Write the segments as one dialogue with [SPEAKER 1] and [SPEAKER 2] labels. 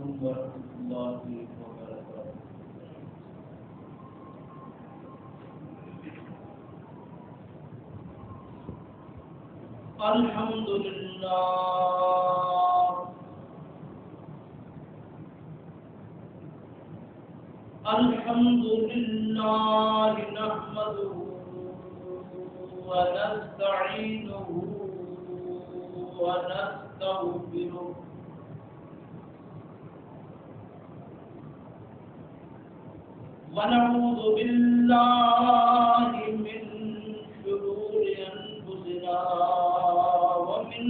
[SPEAKER 1] علیکم ورحمۃ اللہ وبرکاتہ۔ الحمد للہ الحمد للہ نحمده ونستعینه ونستغفره ونعوذ بالله من شرور أنفسنا ومن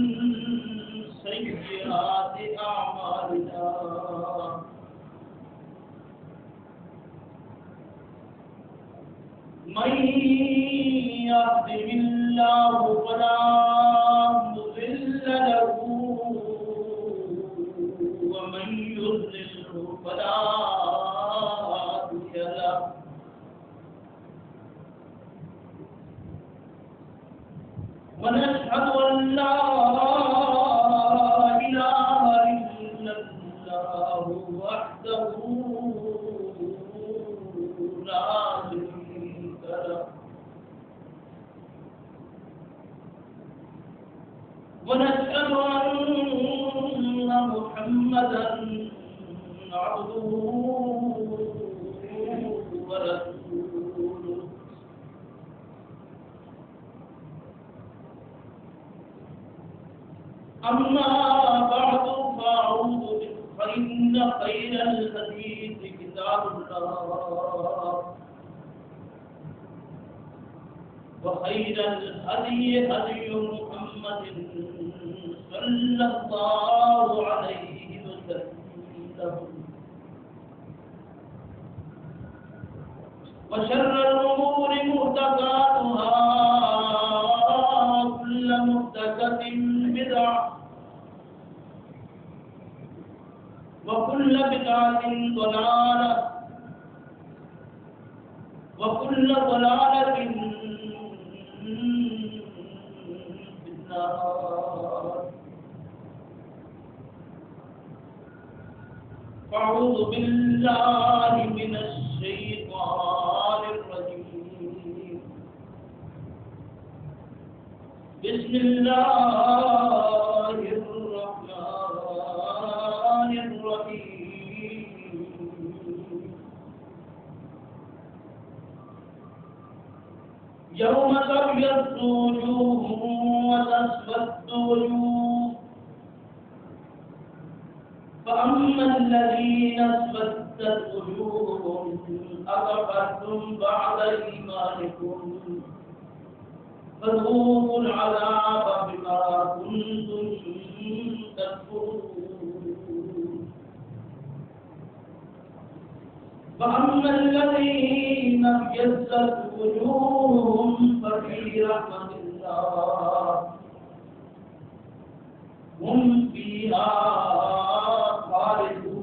[SPEAKER 1] سيئات أعمالنا من يهده الله فلا مضل له ومن يضلل فلا هادي له ونشهد أن لا إله إلا الله وحده لا شريك له ونشهد أن محمدا عبده ورسوله أما بعد فإن خير الحديث كتاب الله وخير الهدي هدي محمد صلى الله عليه وسلم وشر الأمور محدثاتها كل محدثة بدعة وكل بدعة ضلالة وكل ضلالة في النار أعوذ بالله من الشيطان الرجيم بسم الله الرحمن الرحيم يوم تبيض وجوه وتسود وجوه فأما الذين اسودت وجوههم أكفرتم بعد إيمانكم فذوقوا العذاب بما كنتم تكفرون فأما الذين ابيضت وجوههم ففي رحمة الله هم فيها خالدون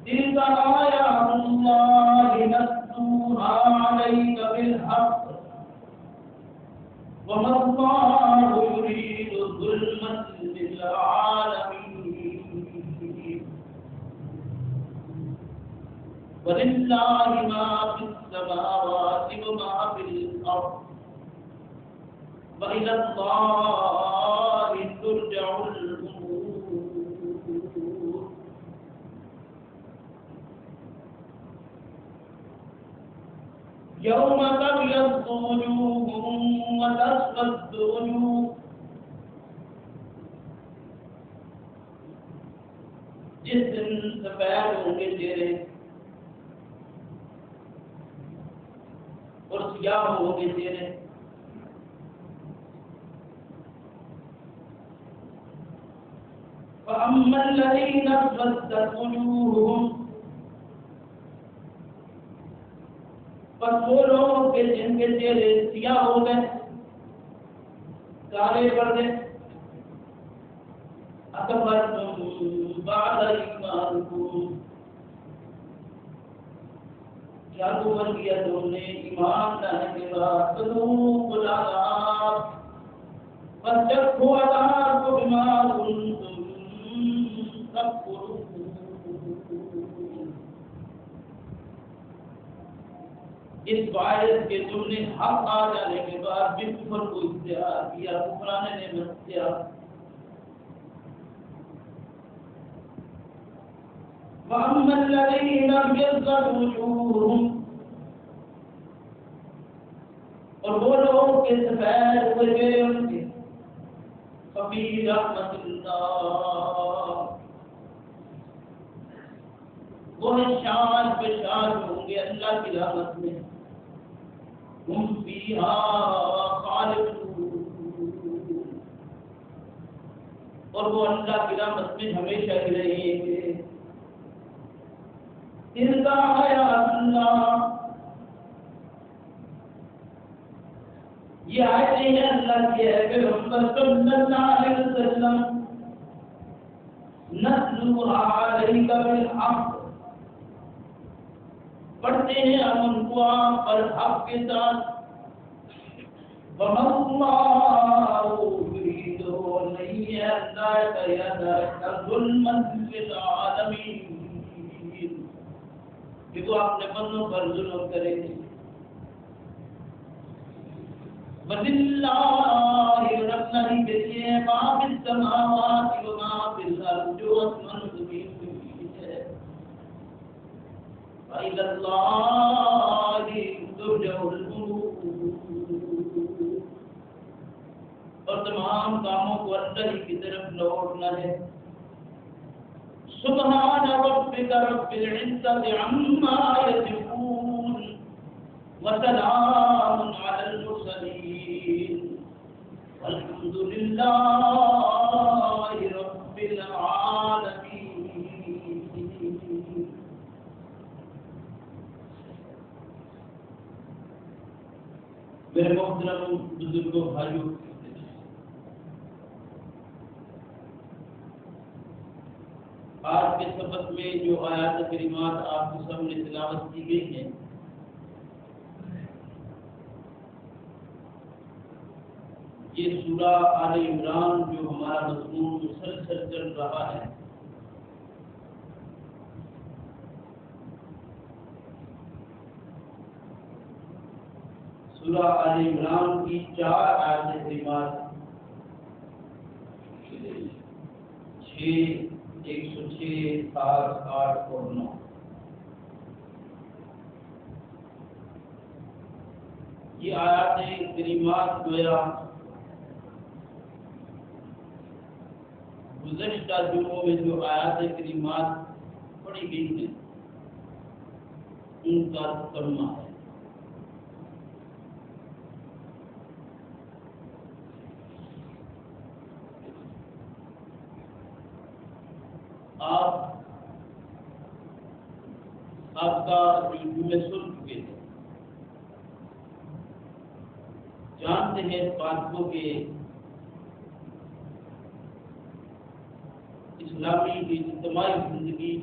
[SPEAKER 1] تلك آيات الله نتلوها عليك بالحق وما الله يريد ظلما للعالمين ولله ما في السماوات وما في الأرض وإلى الله ترجع الأمور يوم تبيض وجوه وتسود وجوه جس دن سفید ہوں گے چہرے اور سیاہ ہوں گے چہرے فأما الذين اسودت وجوههم پس وہ لوگ کے جن کے چہرے سیاہ ہو گئے کالے پڑ گئے اکبرتم بعد ایمانکم کیا کفر کیا تم نے ایمان لانے کے بعد فذوقوا العذاب پس چکھو عذاب بما كنتم تكفرون. اس باعث کہ تم نے حق آ جانے کے بعد بھی کفر کو اختیار کیا، کفران نعمت کیا. وَأَمَّا الَّذِينَ ابْيَضَّتْ وُجُوهُهُمْ، اور وہ لوگ کے سفید ہوئے چہرے ان کے، فَفِي رَحْمَةِ اللَّهِ، وہ شاد بشاد ہوں گے اللہ کی رحمت میں. ہم فیہا خالدون، اور وہ اللہ کی رحمت میں ہمیشہ ہی رہیں گے. تلک آیات اللہ، یہ آیتیں ہیں اللہ کی ہے پیغمبر صلی اللہ علیہ وسلم، نتلوہا علیک بالحق، پڑھتے ہیں ہم ان کو آپ پر حق کے ساتھ. وَمَا اللَّهُ يُرِيدُ، نہیں ہے اللہ کا ارادہ ظلمًا للعالمین، کہ وہ اپنے بندوں پر ظلم کرے. وَلِلَّهِ، ربنا ہی کے لیے ما فی السماوات وما فی الارض، جو آسمان و زمین میں ہے. وَإِلَى اللَّهِ تُرْجَعُ الْأُمُورُ، اور تمام کاموں کو اللہ ہی کی طرف لوٹنا ہے. سبحان ربک رب العزة عما يصفون وسلام على المرسلين والحمد لله رب العالمين. میرے محترم بزرگوں، بھائیوں، آج کے سبق میں جو آیات کریمات آپ کے سامنے تلاوت کی گئی ہیں، یہ سورہ آل عمران جو ہمارا مضمون مسلسل چل رہا ہے، سورہ آل عمران کی 4 آیات کریمات 6، 106، 7، 8 اور 9. یہ آیات کریمات گویا گزشتہ جمعوں میں جو آیات کریمات پڑھی گئی ہیں ان کا ترجمہ ہے. آپ کا جو جمعے سن چکے تھے، جانتے ہیں اس بات کو کہ اسلامی اجتماعی زندگی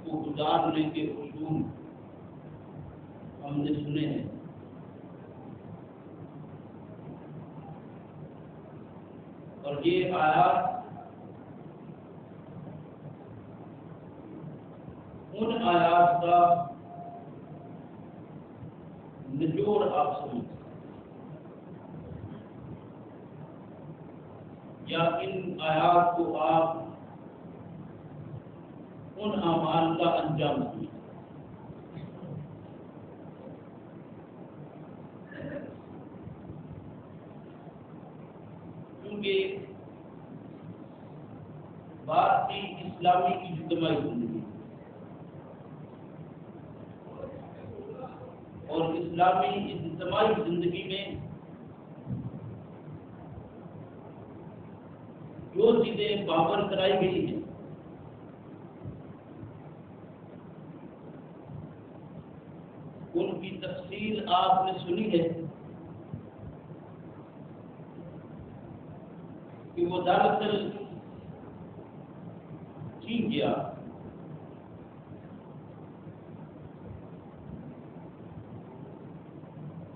[SPEAKER 1] کو گزارنے کے اصول ہم نے سنے ہیں. اور یہ آیات ان آیات کا نچوڑ آپ سمجھ، یا ان آیات کو آپ ان اعمال کا انجام دیں. کیونکہ بات کی اسلامی اجتماعی زندگی اور اسلامی اجتماعی زندگی میں جو چیزیں پابند کرائی گئی ہیں ان کی تفصیل آپ نے سنی ہے کہ وہ دراصل ٹھیک گیا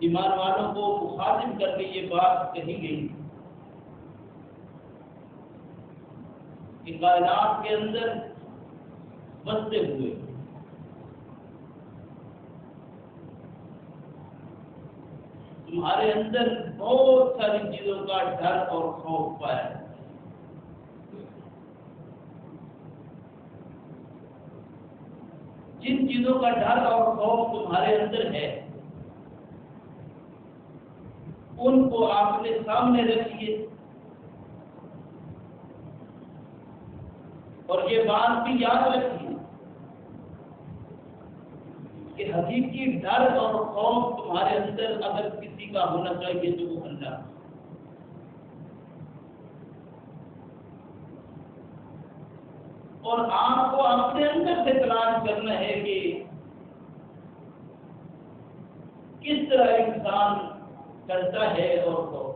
[SPEAKER 1] ایمان والوں کو مخاطب کر کے یہ بات کہی گئی کہ کائنات کے اندر بستے ہوئے تمہارے اندر بہت ساری چیزوں کا ڈر اور خوف پایا ہے. جن چیزوں کا ڈر اور خوف تمہارے اندر ہے ان کو آپ نے سامنے رکھیے اور یہ بات بھی یاد رکھیے کہ حقیقی ڈر اور خوف تمہارے اندر اگر کسی کا ہونا چاہیے تو وہ اللہ. اور آپ کو اپنے اندر سے تلاش کرنا ہے کہ کس طرح انسان کرتا ہے اور خوف.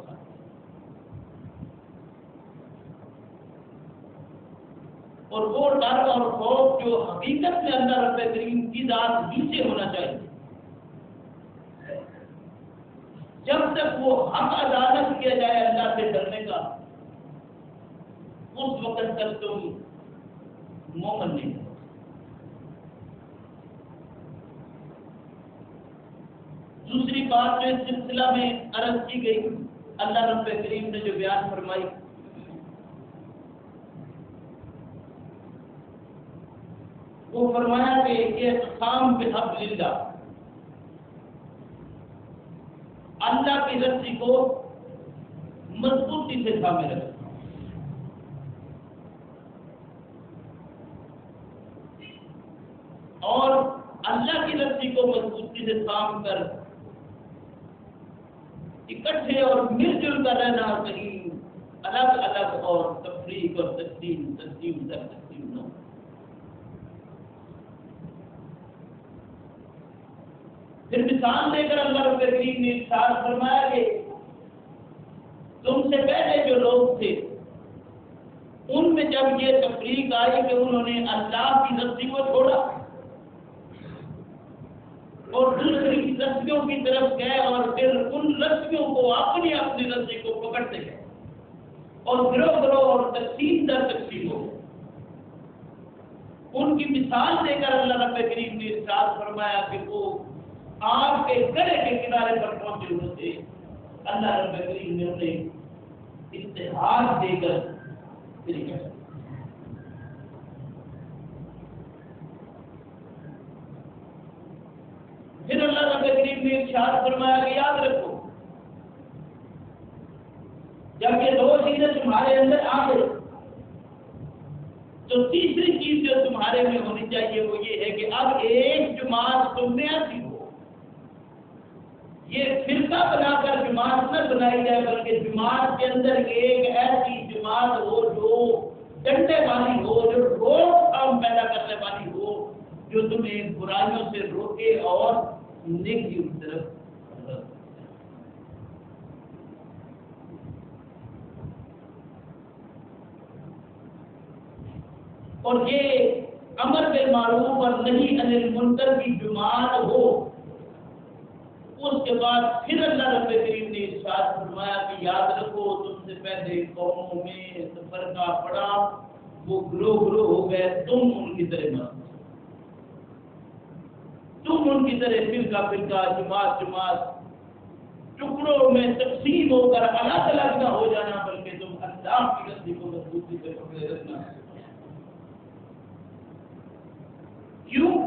[SPEAKER 1] اور وہ ڈر اور خوف جو حقیقت میں اللہ رب کریم کی ذات ہی سے ہونا چاہیے. جب تک وہ حق ادا نہ کیا جائے اللہ سے ڈرنے کا اس وقت تک تم مومن نہیں ہو. دوسری بات جو اس سلسلہ میں عرض کی گئی اللہ رب کریم نے جو بیان فرمائی وہ فرمایا کہ یہ اقسام بحبل اللہ اللہ کی رسی کو مضبوطی سے تھامے رکھنا. اور اللہ کی رسی کو مضبوطی سے تھام کر اکٹھے اور مل جل کر رہنا کہیں الگ الگ اور تفریق اور تقسیم در تقسیم نہ. پھر مثال دے کر اللہ رب کریم نے ارشاد فرمایا کہ تم سے پہلے جو لوگ تھے ان میں جب یہ تفریق آئی کہ انہوں نے اللہ کی رسی کو چھوڑا اور دوسری رسیوں کی طرف گئے اور پھر ان رسیوں کو اپنی اپنی رسی کو پکڑتے گئے اور گروہ گروہ اور تقسیم در تقسیم ہو. ان کی مثال دے کر اللہ رب کریم نے ارشاد فرمایا کہ وہ آپ کے گڑے کے کنارے پر پہنچے ہوتے اللہ رب کریم نے انہیں اتحاد دے کر پھر اللہ رب کریم نے ارشاد فرمایا کہ یاد رکھو جب یہ دو چیزیں تمہارے اندر آ گئی تو تیسری چیز جو تمہارے میں ہونی چاہیے وہ یہ ہے کہ اب ایک جماعت تم میں ایسی ہو. یہ فرقہ بنا کر جماعت نہ بنائی جائے بلکہ جماعت کے اندر ایک ایسی جماعت ہو جو ڈنڈے والی ہو جو روک تھام پیدا کرنے والی ہو جو تمہیں برائیوں سے روکے اور نیکی کی طرف. اور یہ امر بالمعروف اور نہی عن المنکر کی جماعت ہو. اس کے بعد پھر اللہ رب کریم نے ارشاد فرمایا کہ یاد رکھو تم سے پہلے قوموں میں فرقہ پڑا وہ گروہ گروہ ہو گئے تم ان کی طرح مت تم ان کی طرح فرقہ فرقہ جماعت جماعت ٹکڑوں میں تقسیم ہو کر الگ الگ نہ ہو جانا بلکہ تم اللہ کی رسی کو مضبوطی سے پکڑے رکھنا. کیوں؟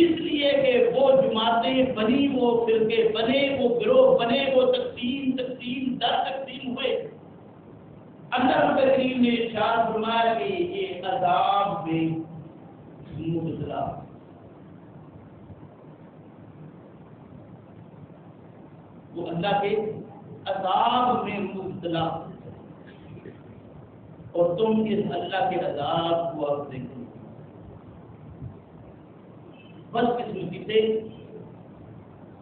[SPEAKER 1] اس لیے کہ وہ جماعتیں بنی وہ فرقے بنے وہ گروہ بنے وہ تقسیم در تقسیم ہوئے. اللہ رب کریم نے ارشاد فرمایا کہ یہ عذاب میں مبتلا وہ اللہ کے عذاب میں مبتلا اور تم اس اللہ کے عذاب کو اب دیکھو. بس قسمتی سے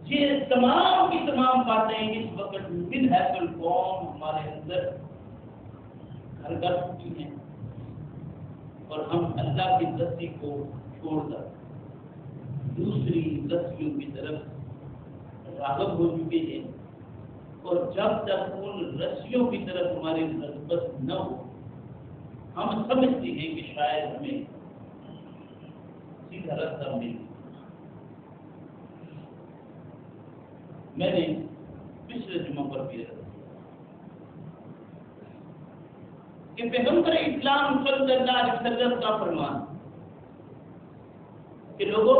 [SPEAKER 1] یہ تمام کی تمام باتیں اس وقت من حیث القوم ہمارے اندر گھر کر چکی ہیں اور ہم اللہ کی رسی کو چھوڑ کر دوسری رسیوں کی طرف راغب ہو چکے ہیں. اور جب تک ان رسیوں کی طرف ہماری نسبت نہ ہو ہم سمجھتے ہیں کہ شاید ہمیں سیدھا راستہ مل گیا۔ میں نے پچھلے جمعہ پر بھی عرض کہ پیغمبر اسلام صلی اللہ علیہ وسلم کا فرمان کہ لوگوں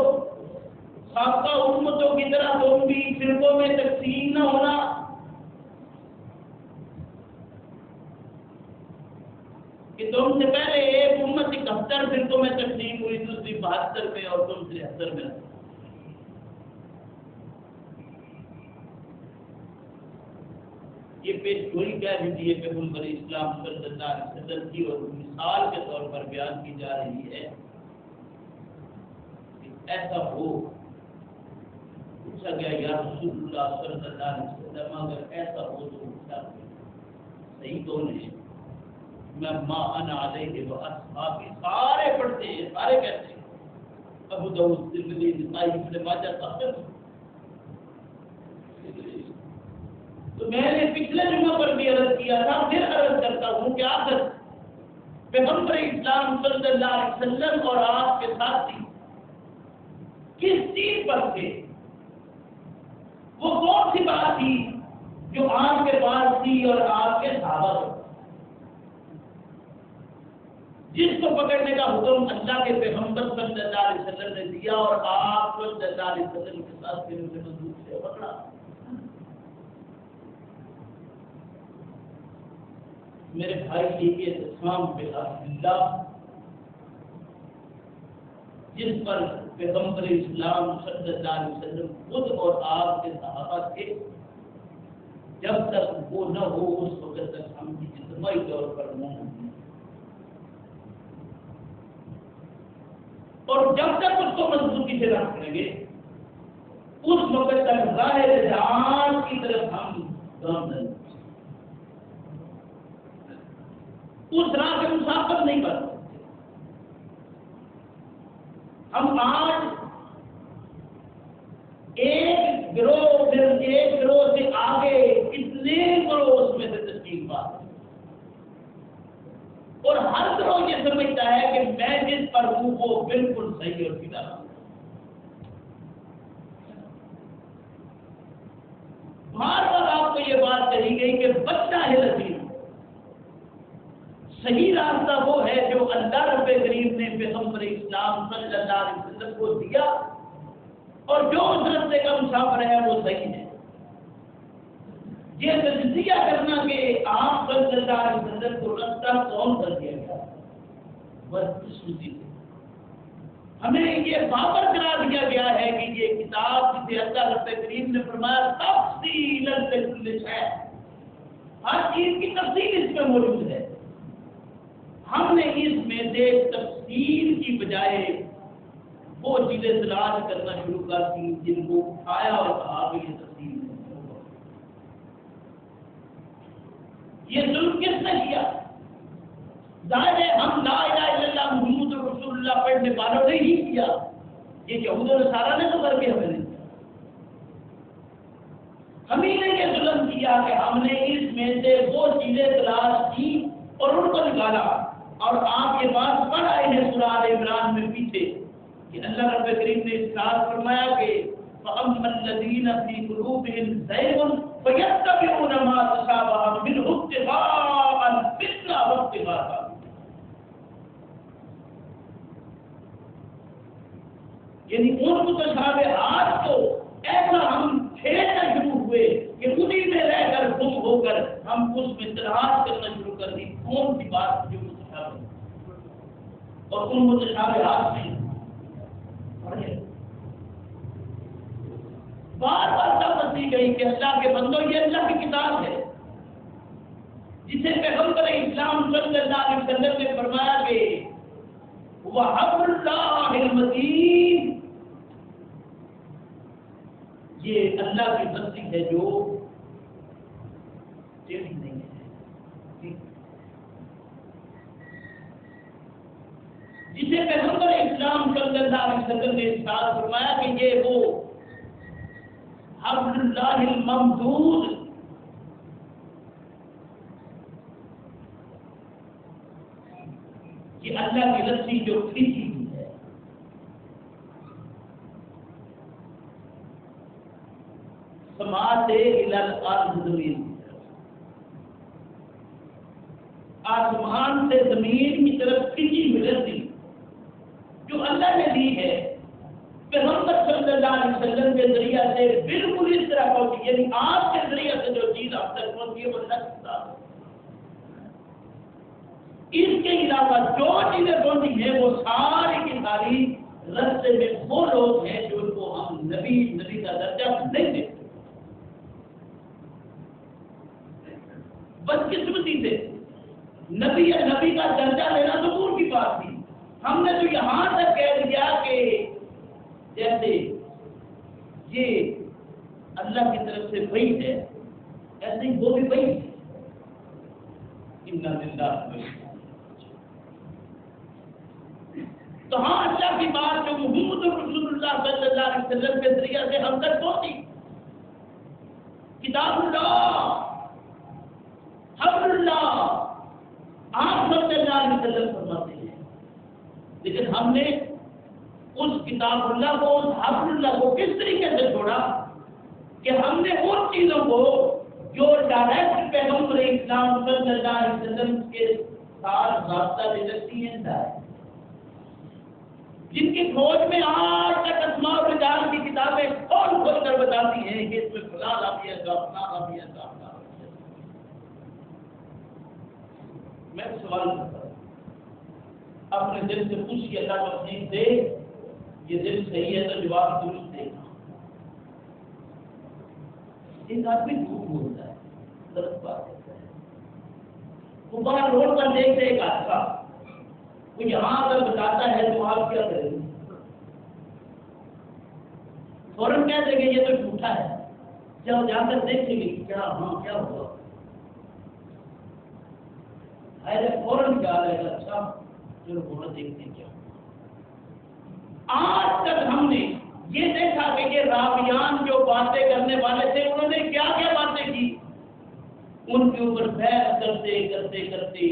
[SPEAKER 1] سابقہ امتوں کی طرح تم بھی فرقوں میں تقسیم نہ ہونا، کہ تم سے پہلے ایک امت 71 فرقوں میں تقسیم ہوئی، دوسری 72 میں اور تم 73 میں۔ یہ پیش گوئی کیا ہوتی ہے پیغمبر اسلام صلی اللہ علیہ وسلم کی، اور مثال کے طور پر بیان کی جا رہی ہے کہ ایسا ہو۔ پوچھا گیا یا رسول اللہ صلی اللہ علیہ وسلم اگر ایسا ہو تو کیا صحیح کون ہے؟ میں ما انا علیہ و اصحابی، سارے پڑھتے ہیں، سارے کہتے ہیں، ابو داؤد، ترمذی، نسائی، ابن ماجہ، سب۔ تو میں نے پچھلے جمعہ پر بھی عرض کیا تھا، پھر عرض کرتا ہوں کہ آخر پیغمبر اسلام صلی اللہ علیہ وسلم اور آپ کے ساتھی کس چیز پر تھے؟ وہ کون سی بات تھی جو آپ کے پاس تھی اور آپ کے صحابہ کو، جس کو پکڑنے کا حکم اللہ کے پیغمبر صلی اللہ علیہ وسلم نے دیا اور آپ صلی اللہ علیہ وسلم کے ساتھ پھر اسے مضبوط سے پکڑا؟ میرے بھائی یہ اسلام اللہ جس پر پیغمبر اسلام صلی اللہ علیہ وسلم خود اور آپ کے صحابہ تھے، جب تک وہ نہ ہو اس وقت تک ہم اجتماعی طور پر مومن، اور جب تک اس کو مضبوطی سے رکھیں گے اس وقت تک ظاہر جہان کی طرف ہم گامزن، اس راہ سے مسافر نہیں کر سکتے۔ ہم آج ایک گروہ سے آگے کتنے گروہ اس میں سے تشکیل پاتے ہیں، اور ہر گروہ یہ سمجھتا ہے کہ میں جس پر ہوں وہ بالکل صحیح اور سیدھا ہوں۔ بار بار آپ کو یہ بات کہی گئی کہ بچہ ہے لذیذ، صحیح راستہ وہ ہے جو اللہ رب کریم نے پیغمبر اسلام صلی اللہ علیہ وسلم کو دیا، اور جو اس راستے کا مسافر ہے وہ صحیح ہے۔ یہ تجزیہ کرنا کہ آپ صلی اللہ علیہ وسلم کو راستہ کون کر دیا گیا، بس اس ہمیں یہ بابر کرا دیا گیا ہے کہ یہ کتاب جسے اللہ رب کریم نے فرمایا تفصیل لکل شیء، ہر چیز کی تفصیل اس میں موجود ہے۔ ہم نے اس میں سے تفصیل کی بجائے وہ چیزیں تلاش کرنا شروع کر دی جن کو اٹھایا اور کہا کہ یہ تفصیل ہے۔ یہ ظلم کس نے کیا؟ ظاہر ہے ہم لا الہ الا اللہ محمد رسول اللہ پڑھنے والوں نے ہی کیا، یہ یہود و نصارہ نے تو کر کے ہمیں نہیں کیا۔ ہم ہی نے یہ ظلم کیا کہ ہم نے اس میں سے وہ چیزیں تلاش کی اور ان کو نکالا، اور آپ کے پاس پڑھ آئے ہیں سورہ آل عمران میں پیچھے کہ اللہ رب کریم نے ارشاد فرمایا کہ فَأَمَّا الَّذِينَ فِي قُلُوبِهِمْ زَيْغٌ فَيَتَّبِعُونَ مَا تَشَابَهَ مِنْهُ ابْتِغَاءَ الْفِتْنَةِ وَابْتِغَاءَ تَأْوِيلِهِ، یعنی ان متشابہات کو ایسا ہم کھیلنا شروع ہوئے کہ انہی میں رہ کر گم ہو کر ہم اس میں تلاش کرنا شروع کر دی کون سی بات جو اور ان متشابہات میں بار بار دعوت دی گئی کہ اللہ کے بندوں یہ اللہ کی کتاب ہے جسے پیغمبر اسلام صلی اللہ علیہ وسلم نے فرمایا کہ وَحَبْلُ اللَّهِ الْمَتِينُ، یہ اللہ کی رسی ہے جو ٹیڑھی نہیں ہے، جسے پیغمبر اسلام صلی اللہ علیہ وسلم نے ارشاد فرمایا کہ یہ وہ حبل اللہ الممدود، یہ اللہ کی رسی جو کھینچی ہوئی ہے. سماعت الی الارض، زمین، آسمان سے زمین کی طرف کھینچی ہوئی رسی جو اللہ نے دی ہے پیغمبر صلی اللہ علیہ وسلم کے ذریعہ سے بالکل اس طرح پہنچی. یعنی آپ کے ذریعہ سے جو چیز آپ تک پہنچی ہے وہ اللہ کی کتاب ہے. اس کے علاوہ جو چیزیں پہنچی ہیں وہ ساری کی ساری رستے میں وہ لوگ ہیں جو ان کو ہم نبی کا درجہ نہیں دیتے. بدقسمتی سے نبی کا درجہ لینا تو دور کی بات تھی. ہم نے تو یہاں تک کہہ دیا کہ جیسے یہ اللہ کی طرف سے وحی ہے ایسے ہی وہ بھی وحی ہے. انا للہ. تو ہاں اللہ کی بات جو محمد رسول اللہ صلی اللہ علیہ وسلم کے ذریعے سے ہم تک پہنچی، کتاب اللہ، حبل اللہ، آپ صلی اللہ علیہ وسلم فرماتے ہیں. لیکن ہم نے اس کتاب اللہ کو، اس حبل اللہ کو کس طریقے سے چھوڑا کہ ہم نے ان چیزوں کو جو ڈائریکٹ پیغمبر اسلام صلی اللہ علیہ وسلم کے ساتھ رابطہ دے رکھتی ہیں، جن کی کھوج میں آج تک اسماء و رجال کی کتابیں کھول کر بتاتی ہیں کہ اس میں فلاں رابطہ ہے، فلاں رابطہ ہے. میں سوال کرتا ہوں، اپنے دل سے پوچھ کے اللہ کو اپنی دے، یہ دل صحیح ہے تو جواب درست دے گا. ایک آدمی جھوٹ بولتا ہے، غلط بات کرتا ہے، وہ باہر روڈ پر دیکھتے ایک حادثہ، وہ یہاں اگر بتاتا ہے تو آپ کیا کریں گے؟ فوراً کہہ دیں گے یہ تو جھوٹا ہے. جب جا کر دیکھیں گے کیا کیا ہوا، فوراً کیا آئے گا، اچھا چلو فوراً دیکھتے ہیں کیا. آج تک ہم نے یہ دیکھا کہ یہ راویان جو باتیں کرنے والے تھے انہوں نے کیا کیا باتیں کی، ان کے اوپر بحث کرتے کرتے کرتے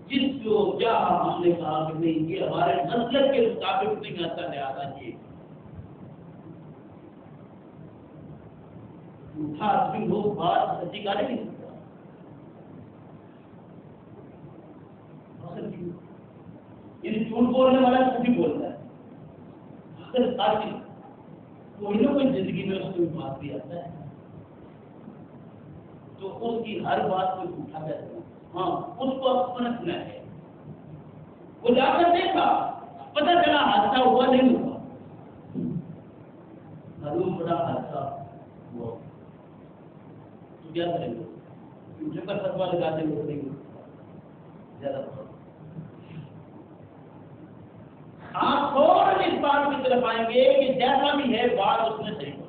[SPEAKER 1] جس کو جہاں ہم نے کہا کہ نہیں یہ ہمارے مسلک کے مطابق نہیں آتا ہے، آتا یہ جھوٹا آدمی ہو بات سچی گالی نہیں سکتا. یہ جھوٹ بولنے والا جھوٹ ہی بولتا ہے. کوئی نہ کوئی زندگی میں اس کو بات بھی آتا ہے تو اس کی ہر بات کو جھوٹا کہتے ہیں. ہاں اس کو اب پرکھنا ہے. وہ جا کر دیکھا، پتہ چلا حادثہ ہوا نہیں ہوا، معلوم پڑا حادثہ ہوا. تو کیا کریں گے؟ جھوٹے پر فتوا لگاتے ہوئے نہیں زیادہ. آپ فوراً اس بات کی طرف آئیں گے کہ جیسا بھی ہے بات اس میں صحیح ہو.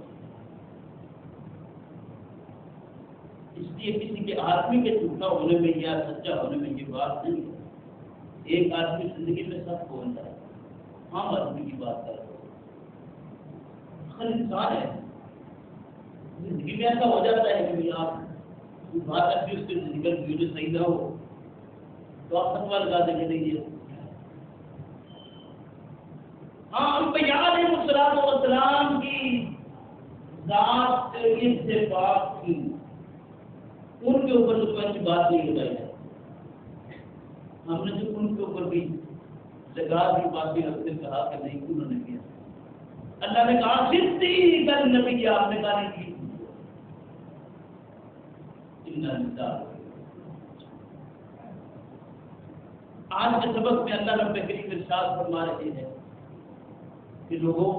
[SPEAKER 1] اس لیے کسی کے آدمی کے جھوٹا ہونے میں یا سچا ہونے میں یہ بات نہیں ہے. ایک آدمی زندگی میں سچ بولتا ہے، عام آدمی کی بات کر رہے ہر انسان ہے، زندگی میں ایسا ہو جاتا ہے کہ آپ بات کرتی اس کے زندگی جو صحیح نہ ہو تو آپ فتوا لگا دیں گے نہیں یہ. ہاں انبیاء علیہ الصلوۃ والسلام کی ذات اس سے پاک تھی، ان کے اوپر تو کوئی بات نہیں لگائی ہے. ہم نے جو ان کے اوپر بھی لگا دی باتیں اپنے کہا کہ نہیں انہوں نے کیا. اللہ نے کہا صدیق النبی کی آپ نے کہا نہیں کی. آج کے سبق میں اللہ رب کریم ارشاد فرما رہے ہیں کہ لوگوں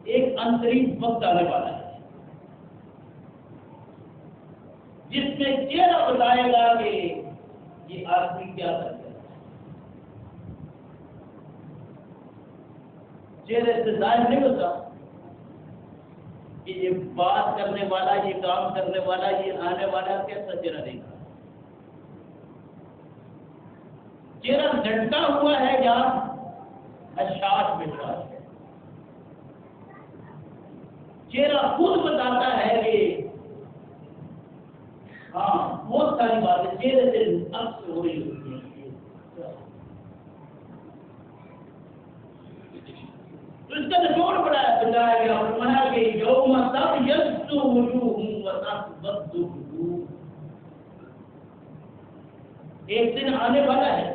[SPEAKER 1] ایک عنقریب وقت آنے والا ہے جس میں چہرہ بتائے گا کہ یہ آدمی کیا کرتا ہے. چہرے سے ظاہر نہیں ہوتا کہ یہ بات کرنے والا، یہ کام کرنے والا، یہ آنے والا کیسا چہرہ دے گا. چہرہ لٹکا ہوا ہے یا اشاعت میں ہے. چہرہ خود بتاتا ہے کہ ہاں بہت ساری باتیں چہرے سے عکس ہو رہی ہوتی ہیں. تو اس کا نچوڑ بتایا گیا فرمایا کہ یوم تبیض وجوہ وتسود وجوہ. ایک دن آنے والا ہے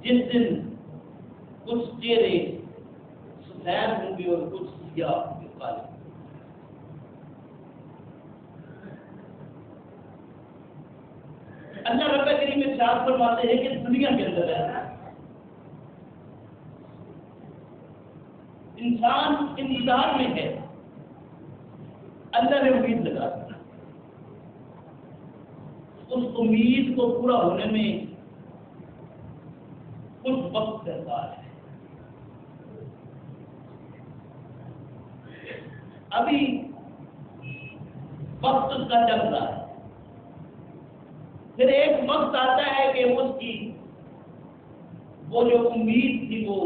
[SPEAKER 1] جس دن کچھ چہرے سفید ہوں گے اور کچھ سیاہ ہوں گے کالے. اللہ رب کریم ارشاد فرماتے ہیں کہ دنیا کے اندر ہے انسان انتظار میں ہے. اللہ نے امید لگا دی. اس امید کو پورا ہونے میں کچھ وقت درکار ہے. ابھی وقت اس کا چل رہا ہے. پھر ایک وقت آتا ہے کہ اس کی وہ جو امید تھی وہ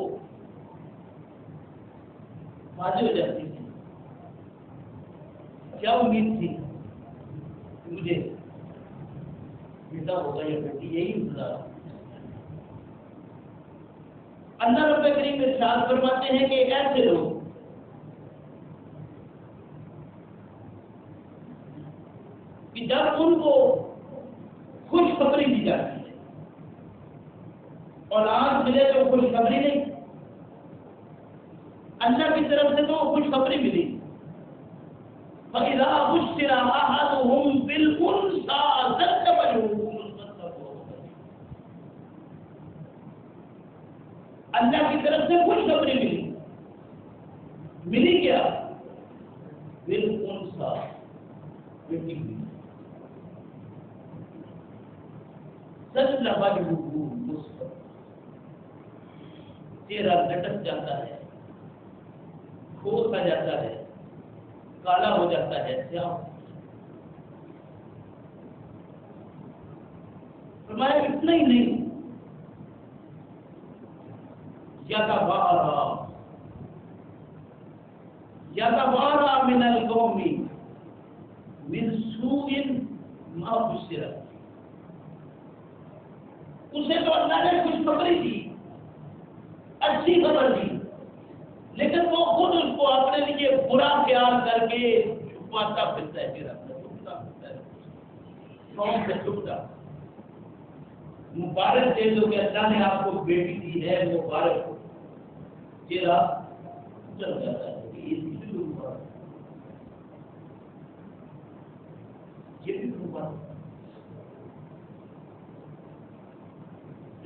[SPEAKER 1] واضح ہو جاتی ہے. کیا امید تھی کہ مجھے بیٹا ہوگا یا بیٹی, یہی انتظار. اللہ رب کریم ارشاد فرماتے ہیں کہ ایسے لوگ کہ جب ان کو خوشخبری دی جاتی ہے, اولاد ملے تو خوشخبری نہیں, اللہ کی طرف سے تو خوشخبری ملی. فَإِذَا بُشِّرَ أَحَدُهُم بِالْأُنثَىٰ ظَلَّ وَجْهُهُ مُسْوَدًّا. اللہ کی طرف سے خوشخبری ملی کیا؟ بالأنثىٰ, بیٹی ملی. ظَلَّ وَجْهُهُ مُسْوَدًّا, چہرہ لٹک جاتا ہے, کھوتا جاتا ہے, کالا ہو جاتا ہے, سیاہ. فرمایا اتنا ہی نہیں, یتوارا من القوم من سوء ما بشر. اسے تو اللہ نے خوشخبری دی, اچھی خبر دی, لیکن وہ خود اس کو اپنے لیے برا خیال کر کے چھپاتا پھرتا ہے. قوم سے چھپتا. مبارک دے دو کہ اللہ نے آپ کو بیٹی دی ہے, مبارک. چہرہ چل جاتا ہے کہ یہ بھی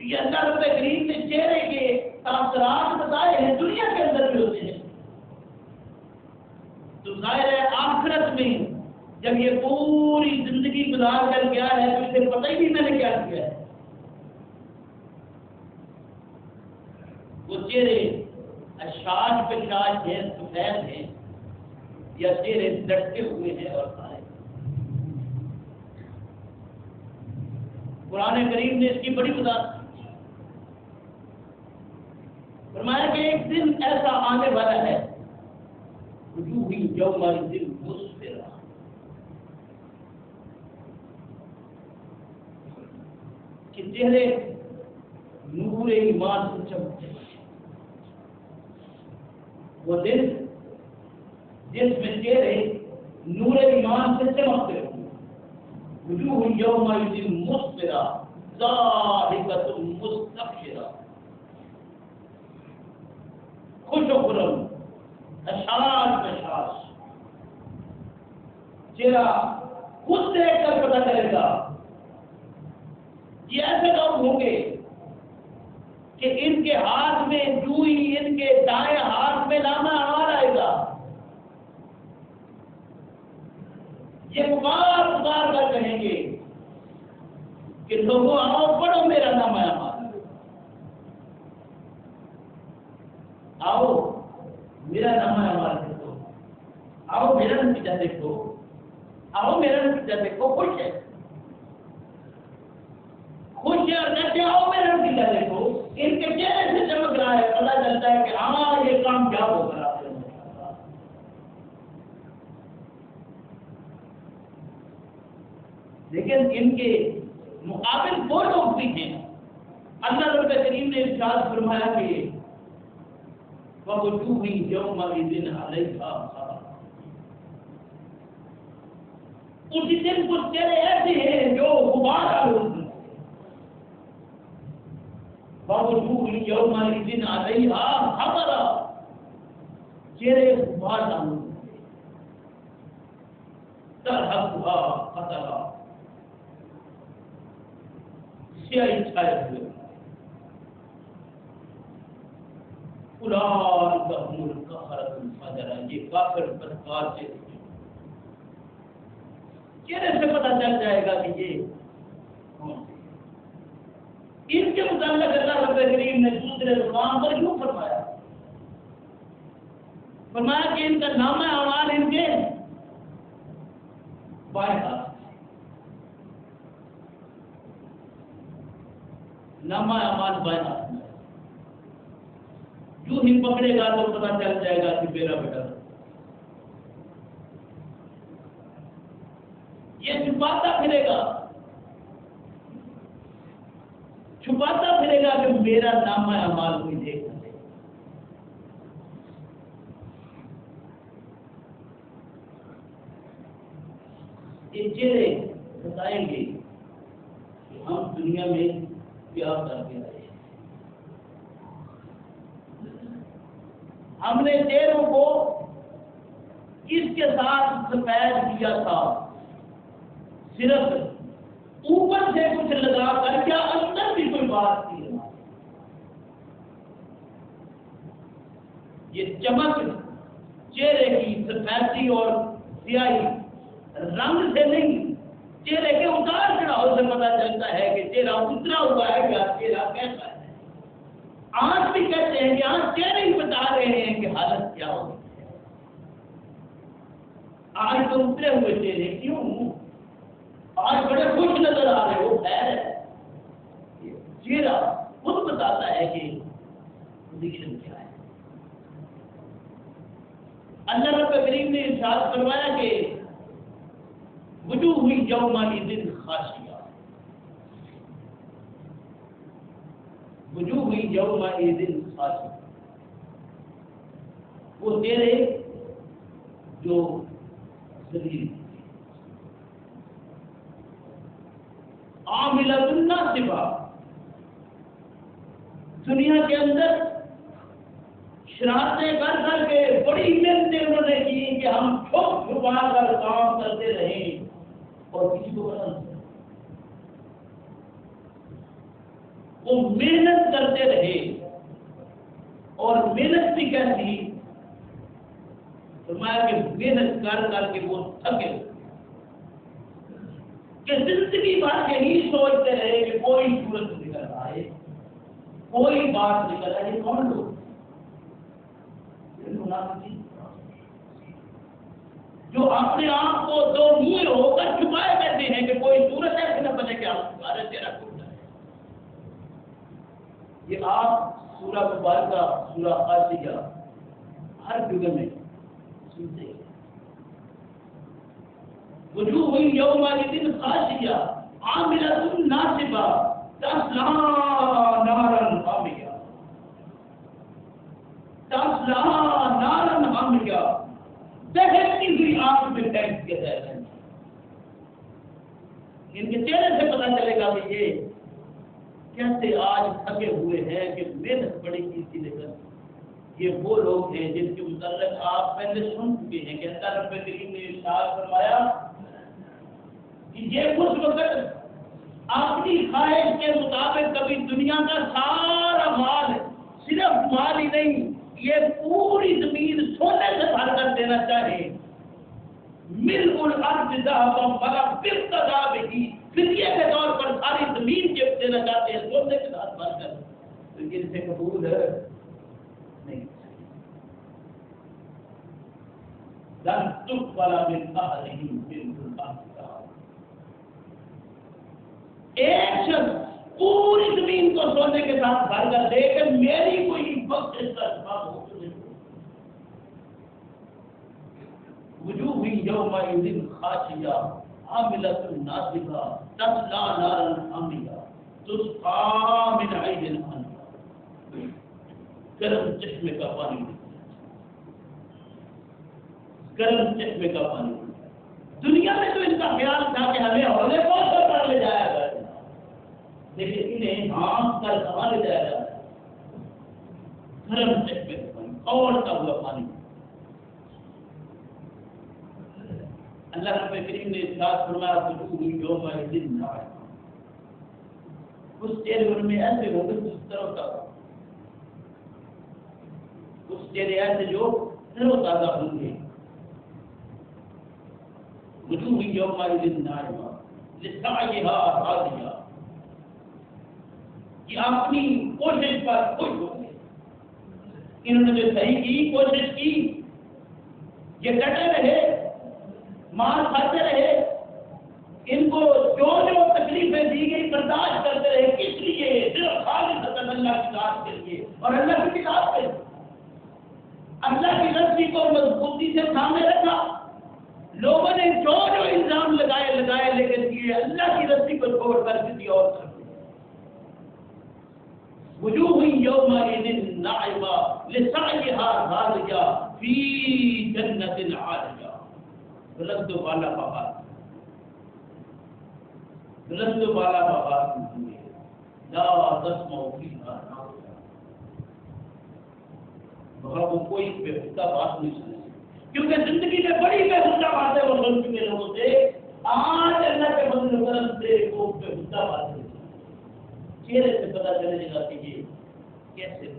[SPEAKER 1] یہ اللہ رب کریم نے چہرے کے تاثرات بتائے ہیں, دنیا کے اندر بھی ہوتے ہیں. تو ظاہر ہے آخرت میں جب یہ پوری زندگی گزار کر گیا ہے تو اسے پتہ ہی نہیں میں نے کیا کیا ہے. وہ چہرے اشاج پہ شاج ہیں, سفید ہیں, یا چہرے لٹکے ہوئے ہیں اور کالے. قرآن کریم نے اس کی بڑی وضاحت فرمایا کہ ایک دن ایسا آنے والا ہے وجوہ یومئذ مسفرہ, کہ چہرے نور ایمان سے چمکتے ہیں. وہ دن جس میں چہرے نور ایمان سے چمکتے ہیں. وجوہ یومئذ مسفرہ ضاحکۃ مستبشرہ, خوش و خرم, اشعار بشاش. چہرہ خود دیکھ کر پتہ چلے گا. یہ ایسے لوگ ہوں گے کہ ان کے ہاتھ میں جو ہی ان کے دائیں ہاتھ میں نامہ اعمال آئے گا, یہ پکار کر کہیں گے کہ لوگوں آؤ پڑھو میرا نامہ اعمال, آؤ میرا نامہ اعمال دیکھو, آؤ میرا نتیجہ دیکھو, آؤ میرا نتیجہ دیکھو. خوش ہے, خوش ہے اور کہتے آؤ میرا نتیجہ دیکھو. ان کے چہرے سے چمک رہا ہے, پتہ چلتا ہے کہ ہاں یہ کام کیا ہو کر آپ نے. لیکن ان کے مقابل وہ لوگ بھی ہیں. اللہ رب کریم نے ارشاد فرمایا کہ وَوُجُوهٌ يَوْمَئِذٍ عَلَيْهَا غَبَرَةٌ. اسی دن کچھ چہرے ایسے ہیں جو غبار آلود ہیں. وَوُجُوهٌ يَوْمَئِذٍ عَلَيْهَا غَبَرَةٌ. چہرے غبار آلود ہیں. تَرْهَقُهَا قَتَرَةٌ. سیاہی چھائے ہوئے. اولئک هم الکفرة الفجرة. یہ کافر بدکار سے چہرے سے پتہ چل جائے گا کہ یہ کون ہے. ان کے متعلق اللہ رب کریم نے دوسرے مقام پر کیوں فرمایا؟ فرمایا کہ ان کا نامہ اعمال ان کے بائیں ہاتھ. نامہ اعمال بائیں ہاتھ میں. جو ہی پکڑے گا تو پتہ چل جائے گا کہ میرا بیٹا. یہ چھپاتا پھرے گا کہ میرا نامہ اعمال کوئی دیکھ نہ لے. یہ چہرے بتائیں گے کہ ہم دنیا میں کیا کر کے آئے. ہم نے چہروں کو اس کے ساتھ سفید کیا تھا صرف اوپر سے کچھ لگا کر, کیا اندر بھی کوئی بات نہیں. یہ چمک چہرے کی سفیدی اور سیاہی رنگ سے نہیں, چہرے کے اتار چڑھاؤ سے پتہ چلتا ہے کہ چہرہ اترا ہوا ہے یا چہرہ کیسا ہے. آج بھی کہتے ہیں کہ آج چہرے ہی بتا رہے ہیں کہ حالت کیا ہوگی. آج تو اترے ہوئے چہرے کیوں؟ آج بڑے خوش نظر آ رہے ہو. خیر ہے, چہرہ خود بتاتا ہے کہ پوزیشن کیا ہے. اللہ رب کریم نے ارشاد فرمایا کہ وجوہ یومئذ خاشعہ. وجوہ یومئذ خاشعہ. وہ چہرے جو ذلیل عاملۃ ناصبہ. دنیا کے اندر شرارتیں کر کے بڑی محنتیں انہوں نے کی کہ ہم چھپ چھپا کر کام کرتے رہیں اور کسی کو پتہ نہیں. وہ محنت کرتے رہے اور محنت بھی کیسی, فرمایا کہ محنت کر کے وہ تھکے کہ زندگی بھر یہی سوچتے رہے کہ کوئی صورت نکل آئے, کوئی بات نکل آئے. یہ کون لوگ؟ جو اپنے آپ کو دو منہ ہو کر چھپائے کہتے ہیں کہ کوئی صورت ایسے نہ بنے کہ آپ تمہارے چہرہ ٹوٹ جائے. یہ آپ سورہ مبارکہ سورہ خاشعہ ہر جگہ میں سنتے ہیں. وجوہ یومئذ خاشعہ عاملۃ ناصبہ تصلیٰ نارا حامیہ. تصلیٰ نارا حامیہ, دہتی ہوئی آگ میں پھینک دیا جائے گا. ان کے چہرے سے پتہ چلے گا کہ یہ کیسے آج تھکے ہوئے ہیں کہ محنت بڑی کی تھی. لیکن یہ وہ لوگ ہیں جن کے متعلق آپ پہلے سن چکے ہیں کہ اللہ رب کریم نے ارشاد فرمایا کہ یہ اس وقت اپنی خواہش کے مطابق کبھی دنیا کا سارا مال, صرف مال ہی نہیں, یہ پوری زمین سونے سے بھر کر دینا چاہے. ملء الارض ذهبا فلابتغى به, فدیے کے طور پر ساری زمین کے دینا چاہتے ہیں سونے کے ساتھ بھر کر. تو ان سے قبول ہے نہیں. لن تقبل من احدهم ملء الارض. ایک شخص پوری زمین کو سونے کے ساتھ بھر کر دے کہ میری کوئی وقت اس کا سبب ہو تو نہیں. وجوہ یومئذ خاشعہ عاملۃ ناصبہ تصلی نارا حامیہ تسقى من عین آنیہ. گرم چشمے کا پانی، گرم چشمے کا پانی. دنیا میں تو ان کا خیال تھا کہ ہمیں حوض کوثر پر لے جایا گیا، لیکن انہیں ہانپ کر کہاں لے جایا جاتا ہے؟ گرم چشمے کا پانی، کھولتا ہوا پانی. اللہ رب کریم نے ارشاد فرمایا وجوہ یومئذ ناعمہ، اس چہرے میں ایسے ہوگے جس طرح کا، اس چہرے ایسے جو تر و تازہ ہوں گے. وجوہ یومئذ ناعمہ لسعیہا راضیہ، کہ اپنی کوشش پر خوش ہوں گے. انہوں نے جو صحیح کی، کوشش کی، یہ ڈٹے رہے، مار کھاتے رہے، ان کو جو تکلیفیں دی گئی برداشت کرتے رہے. کس لیے؟ صرف خالص اللہ کی ذات کے لیے اور اللہ کی کتاب کے لیے. اللہ کی رسی کو مضبوطی سے تھامے رکھا. لوگوں نے جو الزام لگائے لیکن یہ اللہ کی رسی کو چھوڑ کر کسی اور طرف. وجوہ یومئذ ناعمہ لسعیہا راضیہ فی جنت عالیہ. بلند و بالا باغات، بلند و بالا باغات میں لا تسمع فیہا لاغوا، وہاں وہ کوئی بےہودہ بات نہیں سنے. کیونکہ زندگی میں بڑی بےہودہ باتیں وہ سن چکے لوگوں سے. آج اللہ کے فضل و کرم سے وہ بےہودہ باتیں چہرے سے پتہ چلے گا کہ یہ کیسے.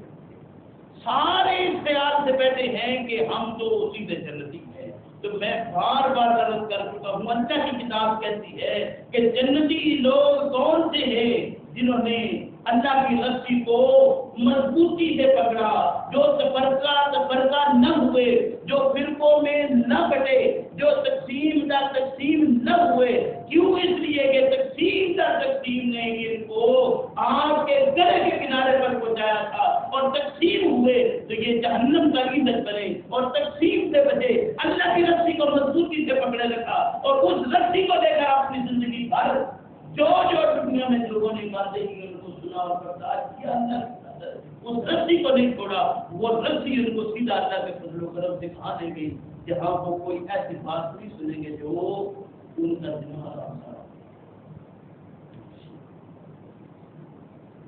[SPEAKER 1] سارے اس خیال سے بیٹھے ہیں کہ ہم تو سیدھے جنتی ہیں. تو میں بار بار عرض کر چکا ہوں، اللہ کی کتاب کہتی ہے کہ جنتی لوگ کون سے ہیں؟ جنہوں نے اللہ کی رسی کو مضبوطی سے پکڑا، جو تفرقہ نہ ہوئے، جو فرقوں میں نہ بٹے، جو تقسیم در تقسیم نہ ہوئے. کیوں؟ اس لیے کہ تقسیم در تقسیم نے ان کو آگ کے گلے کے کنارے پر پہنچایا تھا، اور تقسیم ہوئے تو یہ جہنم کا ایندھن بنے، اور تقسیم سے بچے. اللہ کی رسی کو مضبوطی سے پکڑے رکھا، اور اس رسی کو لے کر اپنی زندگی بھر جو دنیا میں لوگوں نے باتیں کی ان کو سنا اور برداشت کیا. اللہ اس رسی کو نہیں چھوڑا. وہ رسی ان کو سیدھا اللہ کے فضل و کرم سے کھا دے گی، جہاں وہ کوئی ایسی بات نہیں سنیں گے جو ان کا دماغ آتا.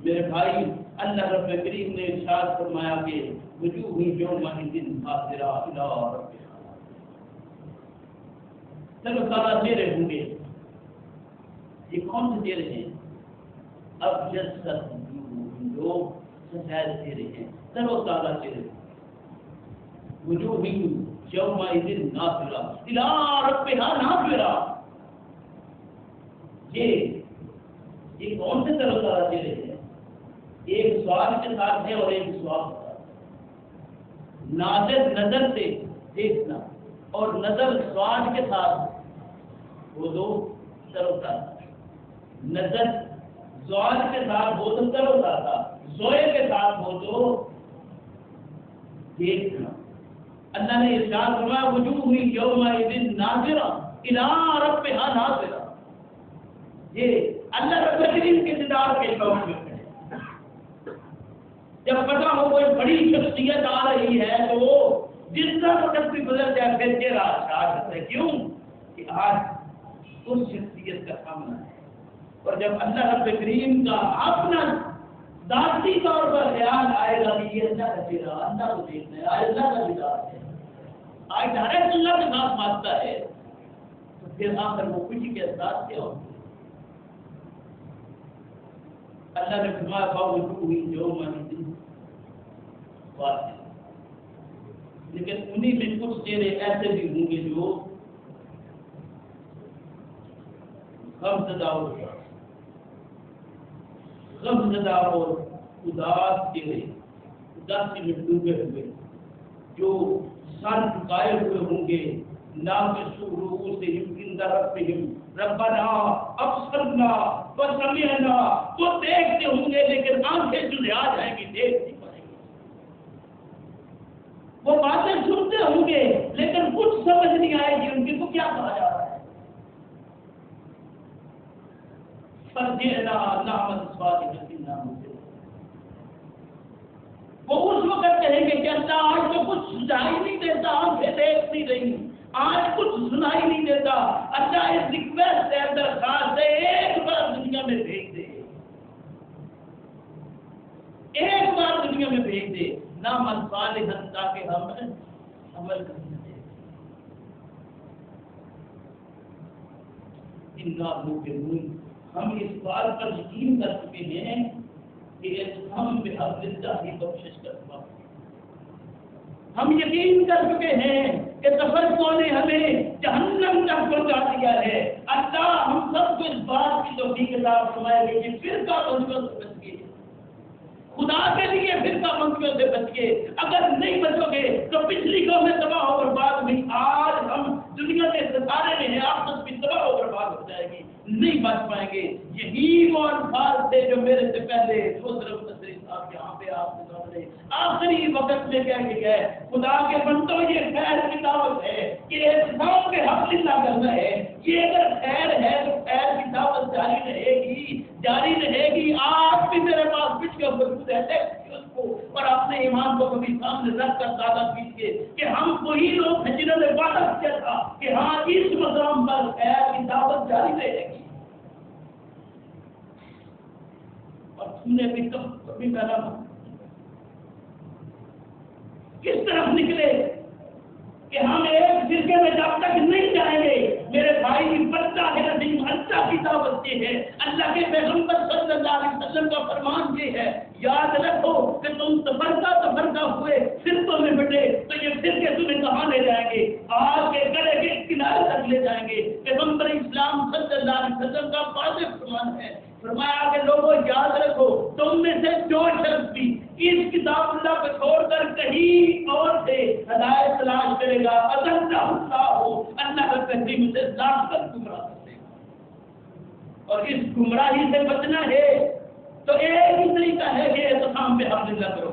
[SPEAKER 1] میرے بھائی، اللہ رب کریم نے ارشاد فرمایا کہ وجوہ یومئذ ناظرہ الی ربہا. چلو سارا چہرے ہوں گے. یہ کون سے چہرے ہیں؟ اب لوگ سفید چہرے ہیں، تر و تازہ چہرے. وجوہ یومئذ ناظرہ الی ربہا ناظرہ. یہ کون سے تر و تازہ چہرے ہیں؟ ایک سوال کے ساتھ ہے اور ایک سوال کے ساتھ. ناظر نظر سے دیکھنا اور نظر سوال کے ساتھ، وہ دو تر و تازہ. نظر زوال کے ساتھ ہو تو تر و تازہ، زوئے کے ساتھ ہو تو دیکھنا. اللہ نے ارشاد فرمایا وجوہ یومئذ ناظرہ الی ربہا ناظرہ. یہ اللہ رب کریم کے دیدار کے شوق میں ہے. جب پتہ ہو کوئی بڑی شخصیت آ رہی ہے تو وہ جس طرح وقت بھی گزر جائے پھر چہرہ آتا ہے. کیوں؟ کہ آج اس شخصیت کا سامنا ہے. اور جب اللہ رب کریم کا اپنا ذاتی طور پر خیال آئے گا کہ یہ اللہ کا چہرہ، اللہ کو دیکھنا ہے، آج اللہ کا دیدار ہے، آج ڈائریکٹ اللہ کے ساتھ باتتا ہے، تو پھر آخر وہ خوشی کے احساس کیا ہوگا. اللہ نے فرمایا وجوہ یومئذ واضح. لیکن انہی میں کچھ چہرے ایسے بھی ہوں گے جو غمزدہ اور اداس چہرے، اداسی میں ڈوبے ہوئے، جو سر جھکائے ہوئے ہوں گے. ناقصوا رؤوسہم عند ربہم ربنا ابصرنا وسمعنا. وہ دیکھتے ہوں گے لیکن آنکھیں جھنجھلا جائیں گی، دیکھ نہیں پائیں گے. وہ باتیں سنتے ہوں گے لیکن کچھ سمجھ نہیں آئے گی ان کی کو کیا کہا جا رہا ہے. جئنا نعمل صالحا انا موقنون۔ وہ اس وقت کہیں گے کہ اللہ آج تو کچھ سنائی نہیں دیتا، آنکھیں دیکھ نہیں رہی، آج کچھ سنائی نہیں دیتا، اللہ اس ریکویسٹ ہے، درخواست ہے، ایک بار دنیا میں بھیج دے، ایک بار دنیا میں بھیج دے نعمل صالحا، تاکہ ہم عمل کرنے دیں۔ انا موقنون، ہم اس بات پر یقین کر چکے ہیں کہ ہم بحبل اللہ ہی بخشش کرتا، ہم یقین کر چکے ہیں کہ تفرقوں نے ہمیں جہنم تک پہنچا دیا ہے۔ اللہ ہم سب کو اس بات کی توفیق عطا فرمائے گی کہ فرقہ بندیوں سے بچ گئے، خدا کے لیے فرقہ بندیوں سے بچ گئے۔ اگر نہیں بچو گے تو پچھلی قومیں تباہ و برباد ہوئی، آج ہم دنیا کے ستارے میں ہیں، آخرت بھی تباہ و برباد ہو جائے گی، نہیں بچ پائیں گے۔ یہی وہ الفاظ تھے جو میرے سے پہلے صاحب یہاں پہ آپ کے سامنے آخری وقت میں کہہ کے گئے، خدا کے بندوں یہ خیر کی دعوت ہے کہ احتساب کے حق اللہ کرنا ہے۔ یہ اگر خیر ہے تو خیر کی دعوت جاری رہے گی۔ آج بھی میرے پاس ویڈیو موجود ہے اس کو، اور اپنے ایمان کو کبھی سامنے رکھ کر دادا کیجیے کہ ہم وہی لوگ ہیں جنہوں نے وعدہ کیا تھا کہ ہاں اس مقام پر خیر کی دعوت جاری رہے گی، اور تم نے بھی کبھی میرا کس طرف نکلے کہ ہم ایک فرقے میں جب تک نہیں جائیں گے میرے بھائی بچہ ہے نظیم، اللہ کی دعوت یہ ہے، اللہ کے پیغمبر صلی اللہ علیہ وسلم کا فرمان یہ ہے۔ یاد رکھو کہ تم تفرقہ ہوئے، فرقوں میں بٹے تو یہ فرقے تمہیں کہاں لے جائیں گے؟ آگ کے گلے کے کنارے تک لے جائیں گے۔ پیغمبر اسلام صلی اللہ علیہ وسلم کا واضح فرمان ہے، فرمایا کہ لوگوں یاد رکھو تم میں سے جو شخص بھی اس کتاب اللہ کو چھوڑ کر کہیں اور سے ہدایت تلاش کرے گا، اللہ کا تحریم سے لاکھ تک گمراہ کر دے گا۔ اور اس گمراہی سے بچنا ہے تو ایک ہی طریقہ ہے کہ اعتصام پہ حمل نہ کرو،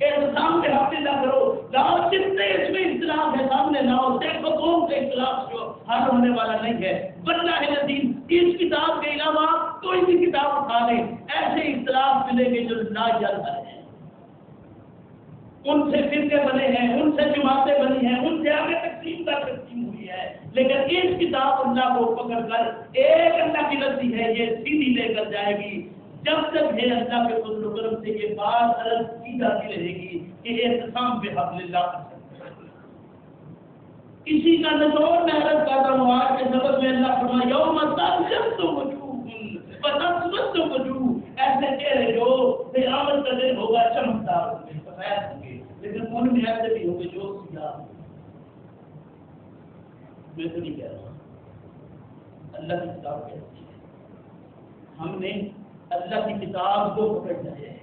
[SPEAKER 1] اعتصام پہ حمل نہ کرو، لاؤ جتنے اس میں اختلاف ہے سامنے لاؤ، دیکھو قوم کے اختلاف جو حل ہونے والا نہیں ہے۔ واللہ العظیم اس کتاب کے علاوہ کوئی بھی کتاب اٹھا لیں، ایسے اختلاف ملیں گے جو ناجائز ہیں، ان سے فرقے بنے ہیں، ان سے جماعتیں بنی ہیں، ان سے آگے تقسیم ہوئی ہے، لیکن اس کتاب اللہ کو پکڑ کر ایک اللہ کی رضی ہے یہ سیدھی لے کر جائے گی۔ جب تک ہے اللہ کے فضل و کرم سے یہ بات عرض کی جاتی رہے گی کہ اعتصام بحبل اللہ، اسی کا نچوڑ میں عرض کرتا ہوں آج کے سبق میں اللہ فرمائے یوم تبیض وجوہ وتسود وجوہ، ایسے چہرے جو قیامت کا دن ہوگا چمکدار ہوں گے، سفید ہوں گے، لیکن ان میں ایسے بھی ہوں گے جو سیاہ ہوں گے۔ میں تو نہیں کہہ رہا، اللہ کی کتاب کہتی ہے ہم نے اللہ کی کتاب کو پکڑنا ہے،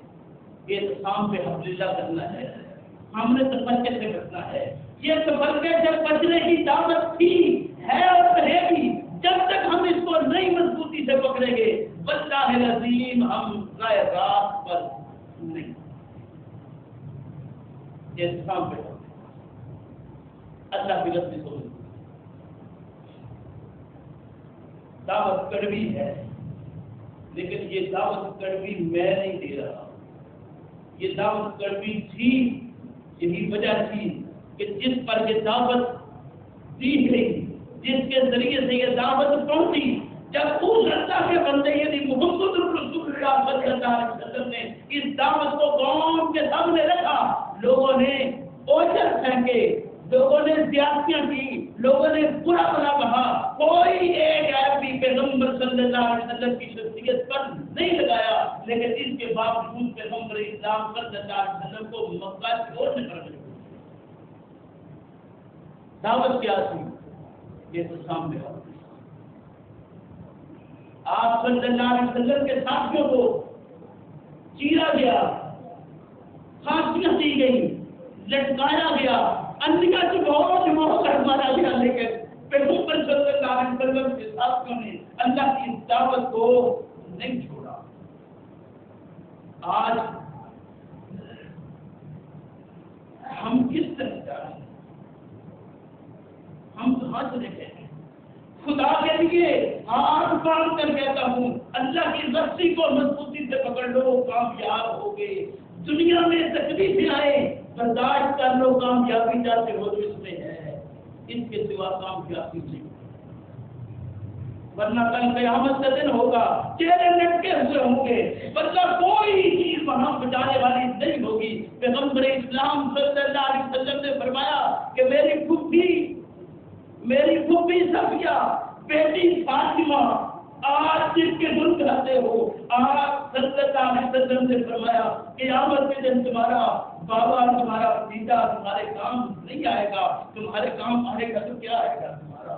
[SPEAKER 1] اعتصام پہ حبل اللہ کرنا ہے، ہم نے تفرقے سے بچنا ہے۔ یہ تفرقے سے بچنے کی دعوت تھی ہے اور رہے گی، جب تک ہم اس کو نئی مضبوطی سے پکڑیں گے واللہ العظیم ہم رائے راست پر نہیں۔ اعتصام پہ اللہ کی رضی کو دعوت کڑوی ہے، لیکن یہ دعوت کڑوی میں نہیں دے رہا، یہ دعوت کڑوی تھی، یہی وجہ تھی کہ جس پر یہ دعوت دی گئی، جس کے ذریعے سے یہ دعوت پہنچی، جب اس اللہ کے بندے یعنی محمد رسول اللہ صلی اللہ علیہ وسلم نے اس دعوت کو قوم کے سامنے رکھا، لوگوں نے اوجر پھینکے، لوگوں نے زیادتیاں کی، لوگوں نے برا بھلا کہا، کوئی ایک عیب بھی پیغمبر صلی اللہ علیہ وسلم کی شخصیت پر نہیں لگایا، لیکن اس کے باوجود پیغمبر اسلام صلی اللہ علیہ وسلم کو مکہ چھوڑنے پر مجبور۔ دعوت کیا تھی؟ یہ تو سامنے آپ صلی اللہ علیہ وسلم کے ساتھیوں کو چیرا گیا، پھانسیاں دی گئی، لٹکایا گیا، انبیاء کی بہت مارا گیا، لیکن پیغمبر صلی اللہ علیہ وسلم کے ساتھیوں نے اللہ کی دعوت کو نہیں چھوڑا۔ آج ہم کس طرح جا رہے ہیں؟ ہم کہاں چلے گئے ہیں؟ خدا کے لیے ہاتھ باندھ کر کہتا ہوں اللہ کی رسی کو مضبوطی سے پکڑ لو، کامیاب ہوگے۔ دنیا میں تکلیفیں آئے برداشت کر لو، کامیابی چاہتے ہو تو اس میں ہے، اس کے سوا کامیابی نہیں، ورنہ کل قیامت کا دن ہوگا، چہرے لٹکے ہوئے ہوں گے، ورنہ کوئی چیز وہاں بچانے والی نہیں ہوگی۔ پیغمبر اسلام صلی اللہ علیہ وسلم نے فرمایا کہ میری پھوپھی صفیہ، بیٹی فاطمہ، آج جس کے دل کہتے ہو، آپ صلی اللہ علیہ وسلم نے فرمایا قیامت کے دن تمہارا بابا، تمہارا بھتیجا تمہارے کام نہیں آئے گا، تمہارے کام آئے گا تو کیا آئے گا تمہارا۔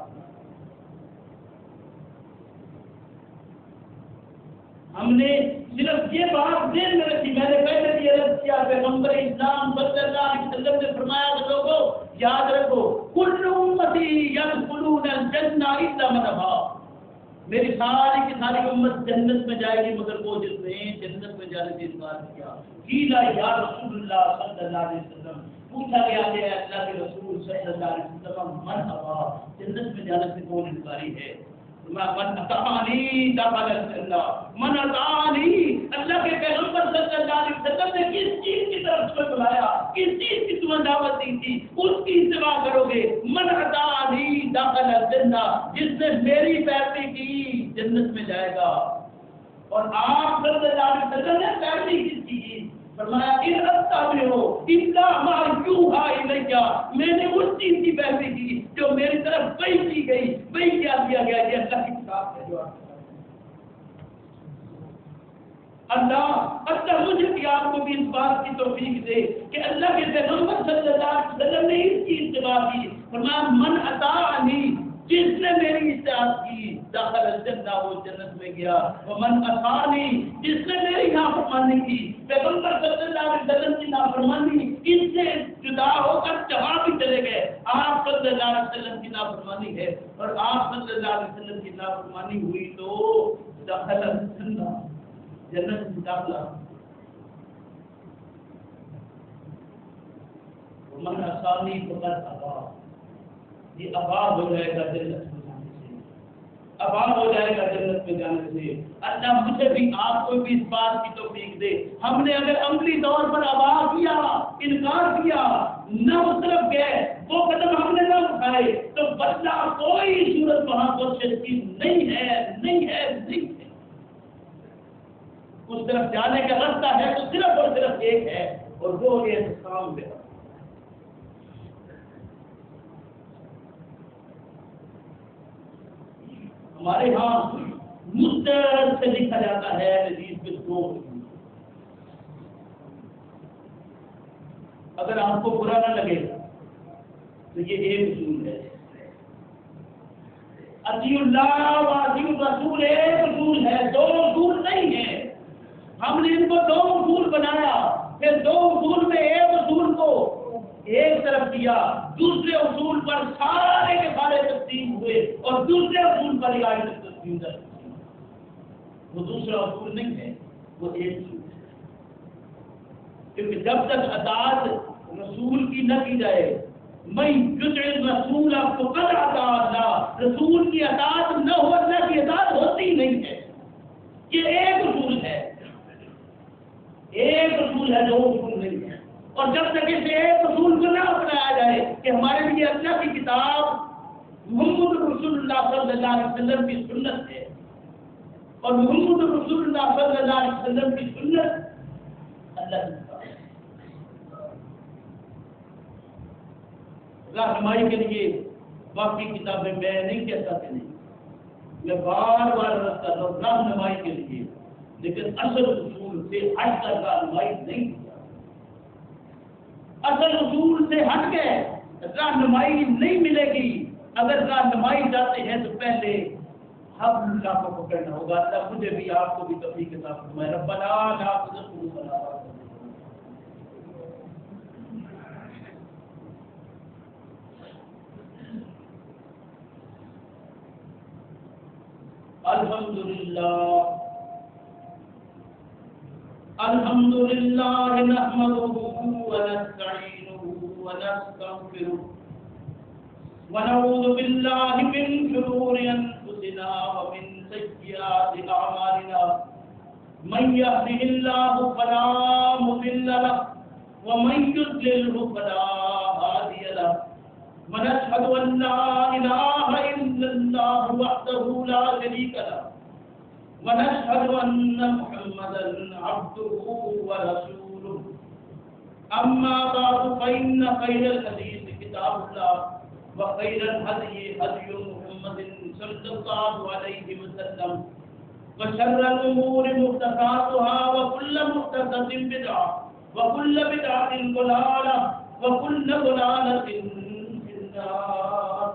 [SPEAKER 1] ہم نے صرف یہ بات ذہن میں رکھی، میں نے پہلے بھی عرض کیا، پیغمبر اسلام صلی اللہ علیہ وسلم نے فرمایا کہ لوگوں یاد رکھو کل امتی یدخلون الجنہ الا من ابا، میری ساری کی ساری امت جنت میں جائے گی مگر وہ جس نے جنت میں جانے سے انکار کیا۔ قیل یا رسول اللہ صلی اللہ علیہ وسلم، پوچھا گیا کہ اللہ کے رسول صلی اللہ علیہ وسلم من ابا، جنت میں جانے سے کون انکاری ہے؟ من اطاعنی دخل الجنہ، من اطاعنی، اللہ کے پیغمبر صلی اللہ علیہ وسلم نے کس چیز کی طرف سے بلایا، کس چیز کی تمہیں دعوت دی تھی، اس کی اتباع کرو گے۔ من اطاعنی دخل الجنہ، جس نے میری پیروی کی جنت میں جائے گا۔ اور آپ صلی اللہ علیہ وسلم نے پیروی کس کی؟ فرمایا ان اتبعوا الا ما یوحی الی، میں نے اس چیز کی پیروی کی جو میری طرف وحی کی گئی، وحی کیا دیا گیا، یہ اللہ کی کتاب ہے جو اللہ مجھے بھی آپ کو بھی اس بات کی توفیق دے کہ اللہ کے پیغمبر صلی اللہ علیہ وسلم نے اس کی اتباع کی۔ فرمایا من اطاعنی، جس نے میری اطاعت کی دخل الجنہ، وہ جنت میں گیا۔ ومن عصانی، جس نے میری نافرمانی کی، پیغمبر صلی اللہ علیہ وسلم کی نافرمانی، ان سے جدا ہو کر جہاں بھی چلے گئے، آپ صلی اللہ علیہ وسلم کی نافرمانی ہے، اور آپ صلی اللہ علیہ وسلم کی نافرمانی ہوئی تو دخل الجنہ، جنت میں داخلہ۔ ومن عصانی فقد ابا، یہ ابا ہو جائے گا جنت میں جانے سے، ابا ہو جائے گا جنت میں جانے سے۔ اللہ مجھے بھی آپ کو بھی اس بات کی توفیق دے، ہم نے اگر عملی طور پر ابا کیا، انکار کیا، نہ اس طرف گئے، وہ قدم ہم نے نہ اٹھائے، تو بدلہ کوئی صورت وہاں پر کی نہیں ہے، نہیں ہے، نہیں ہے۔ اس طرف جانے کا راستہ ہے تو صرف اور صرف ایک ہے، اور وہ یہ کام ہے۔ ہمارے ہاں مستر سے لکھا جاتا ہے نزیز کے دو، اگر آپ کو برا نہ لگے تو یہ ایک اصول ہے، اطیع اللہ و اطیع الرسول ایک اصول ہے، دو اصول نہیں ہے۔ ہم نے ان کو دو اصول بنایا، پھر دو اصول میں ایک اصول کو ایک طرف کیا، دوسرے اصول پر سارے کے سارے تقسیم ہوئے، اور دوسرے اصول پر ہی آج تک تقسیم ہوئی۔ وہ دوسرا اصول نہیں ہے، وہ ایک اصول ہے، کیونکہ جب تک اطاعت رسول کی نہ کی جائے، میں یطع الرسول فقد اطاع اللہ، رسول کی اطاعت نہ ہو اللہ کی اطاعت ہوتی نہیں ہے۔ یہ ایک اصول ہے، ایک اصول ہے، دو اصول نہیں ہے۔ اور جب تک اس ایک اصول کو نہ اپنایا جائے کہ ہمارے لیے اللہ کی کتاب محمد رسول اللہ صلی اللہ علیہ وسلم کی سنت ہے، اور محمد رسول اللہ صلی اللہ علیہ وسلم کی سنت اللہ کی کتاب ہے۔ رہنمائی کے لیے باقی کتابیں میں نہیں کہتا کہ نہیں، میں بار بار رد کر رہا ہوں رہنمائی کے لیے، لیکن اصل اصول سے ہٹ کر رہنمائی نہیں کیا، اصل اصول سے ہٹ کے رہنمائی نہیں ملے گی۔ اگر رہنمائی جاتے ہیں تو پہلے حبل اللہ کو پکڑنا ہوگا۔ اللہ مجھے بھی آپ کو بھی توفیق عطا فرمائے۔ ربنا لا تزغ قلوبنا الحمد لله نحمده ونستعينه ونستغفره ونعوذ بالله من شرور أنفسنا من يهده الله فلا مضل له ومن يضلل فلا هادي له ونشهد أن لا إله إلا الله وحده لا شريك له ونشهد أن محمدا عبده ورسوله أما بعد فإن خير الحديث كتاب الله وخير الهدي هدي محمد صلى الله عليه وسلم وشر الأمور محدثاتها وكل محدثة بدعة وكل بدعة ضلالة وكل ضلالة في النار.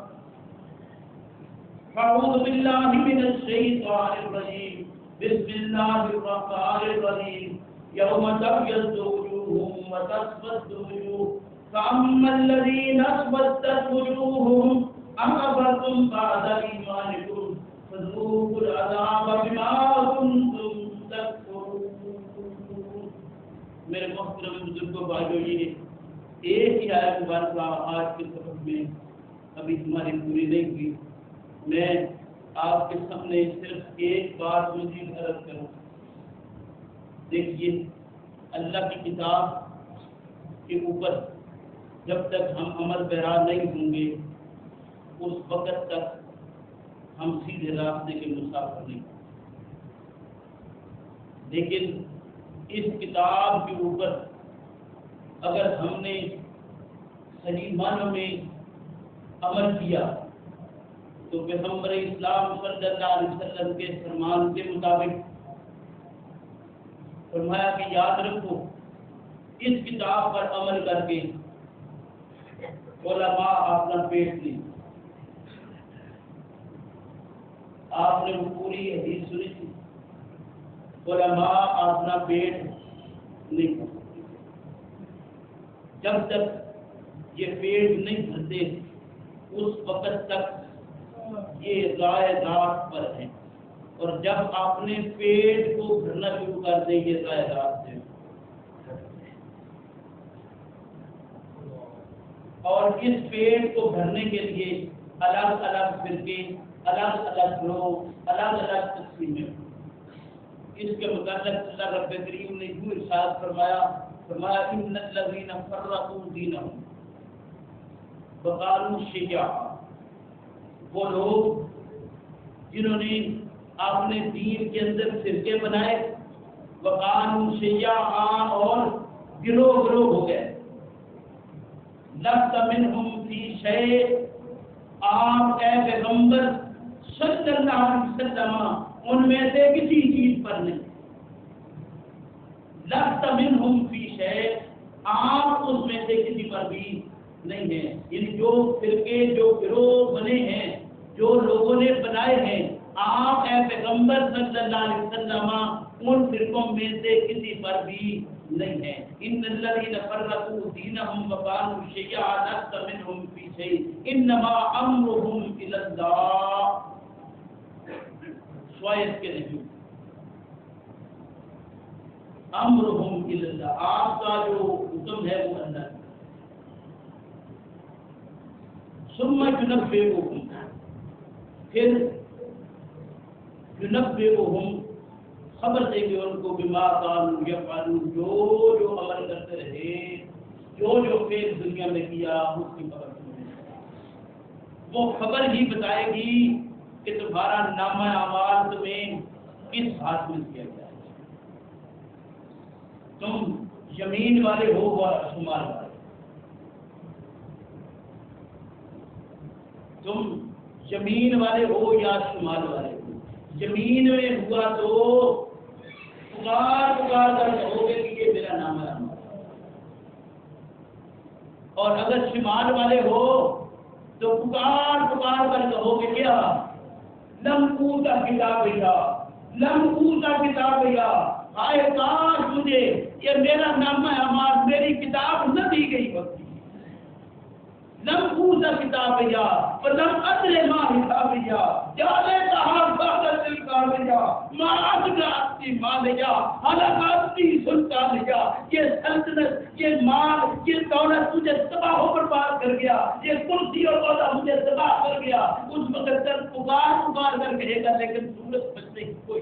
[SPEAKER 1] أعوذ بالله من الشيطان الرجيم. بسم الله الرحمن الرحيم. يوم تبيض وجوه وتسود وجوه فأما الذين اسودت وجوههم أكفرتم بعد إيمانكم فذوقوا العذاب بما كنتم تكفرون. میرے محترم بزرگوں بھائیوں، یہ ایک ہی آیت مبارکہ آج کے سبق میں ابھی ہماری پوری نہیں ہوئی. میں آپ کے سامنے صرف ایک بات مزید عرض کروں. دیکھیے، اللہ کی کتاب کے اوپر جب تک ہم عمل پیرا نہیں ہوں گے اس وقت تک ہم سیدھے راستے کے مسافر نہیں. لیکن اس کتاب کے اوپر اگر ہم نے صحیح معنوں میں عمل کیا تو پیغمبر اسلام صلی اللہ علیہ وسلم کے فرمان کے مطابق فرمایا کہ یاد رکھو، اس کتاب پر عمل کر کے علماء اپنا پیٹ نہیں. آپ نے وہ پوری حدیث سنی تھی، علماء اپنا پیٹ نہیں بھرتے. جب تک یہ پیٹ نہیں بھرتے اس وقت تک یہ رائے دار پر ہیں، اور جب آپ نے پیٹ کو بھرنا شروع کر دیں یہ رائے دار سے. اور اس پیٹ کو بھرنے کے لیے الگ الگ فرقے، الگ الگ گروہ، الگ الگ تقسیمیں. اس کے متعلق اللہ رب کریم نے یوں ارشاد فرمایا ان الذین فرقوا دینہم وقالوا شیعا. وہ لوگ جنہوں نے اپنے دین کے اندر فرقے بنائے، وقالوا شیعا، اور گروہ گروہ ہو گئے. لست منہم فی شیء، آپ اے پیغمبر صلی اللہ علیہ وسلم ان میں سے کسی چیز پر نہیں. لست منہم فی شیء، آپ اس میں سے کسی پر بھی نہیں ہیں. یعنی جو فرقے، جو گروہ بنے ہیں، جو لوگوں نے بنائے ہیں، آپ اے پیغمبر صلی اللہ علیہ وسلم ان فرقوں میں سے کسی پر بھی نہیں ہے. ان الذین فرقوا دینہم وقالوا شیعا لست منہم فی شیء انما امرہم الی اللہ. سوائے کے نہیں، امرہم الی اللہ، آپ کا جو حکم ہے وہ اللہ. ثم ینبئہم، پھر ینبئہم خبر دے گی ان کو بما کانوا یفعلون، جو عمل کرتے رہے، جو فعل دنیا میں کیا اس کی خبر دے. وہ خبر ہی بتائے گی کہ تمہارا نامہ اعمال تمہیں کس ہاتھ میں کیا گیا ہے. تم یمین والے ہو یا شمال والے. تم یمین والے ہو یا شمال والے ہو. یمین میں ہوا تو پکار کر کہو گے کہ یہ میرا نام ہے، اور اگر شمال والے ہو تو پکار کر کہو گے کیا؟ لم اوتا کتابیا، لم اوتا کتابیا، آئے کاش مجھے یہ میرا نام اعمال، میری کتاب نہ دی گئی ہوتی. لم اوتا کتابیا ولم ادر ما حسابیا، یا لیتہا کانت القاضیہ ما اغنی مالیا ہلکت سلطانیہ. یہ سلطنت، یہ مال، یہ دولت مجھے تباہ و برباد کر گیا، یہ کرسی اور عہدہ مجھے تباہ کر گیا. اس وقت تک پکار کر کہے گا، لیکن صورت بچنے کی کوئی.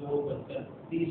[SPEAKER 1] 2:30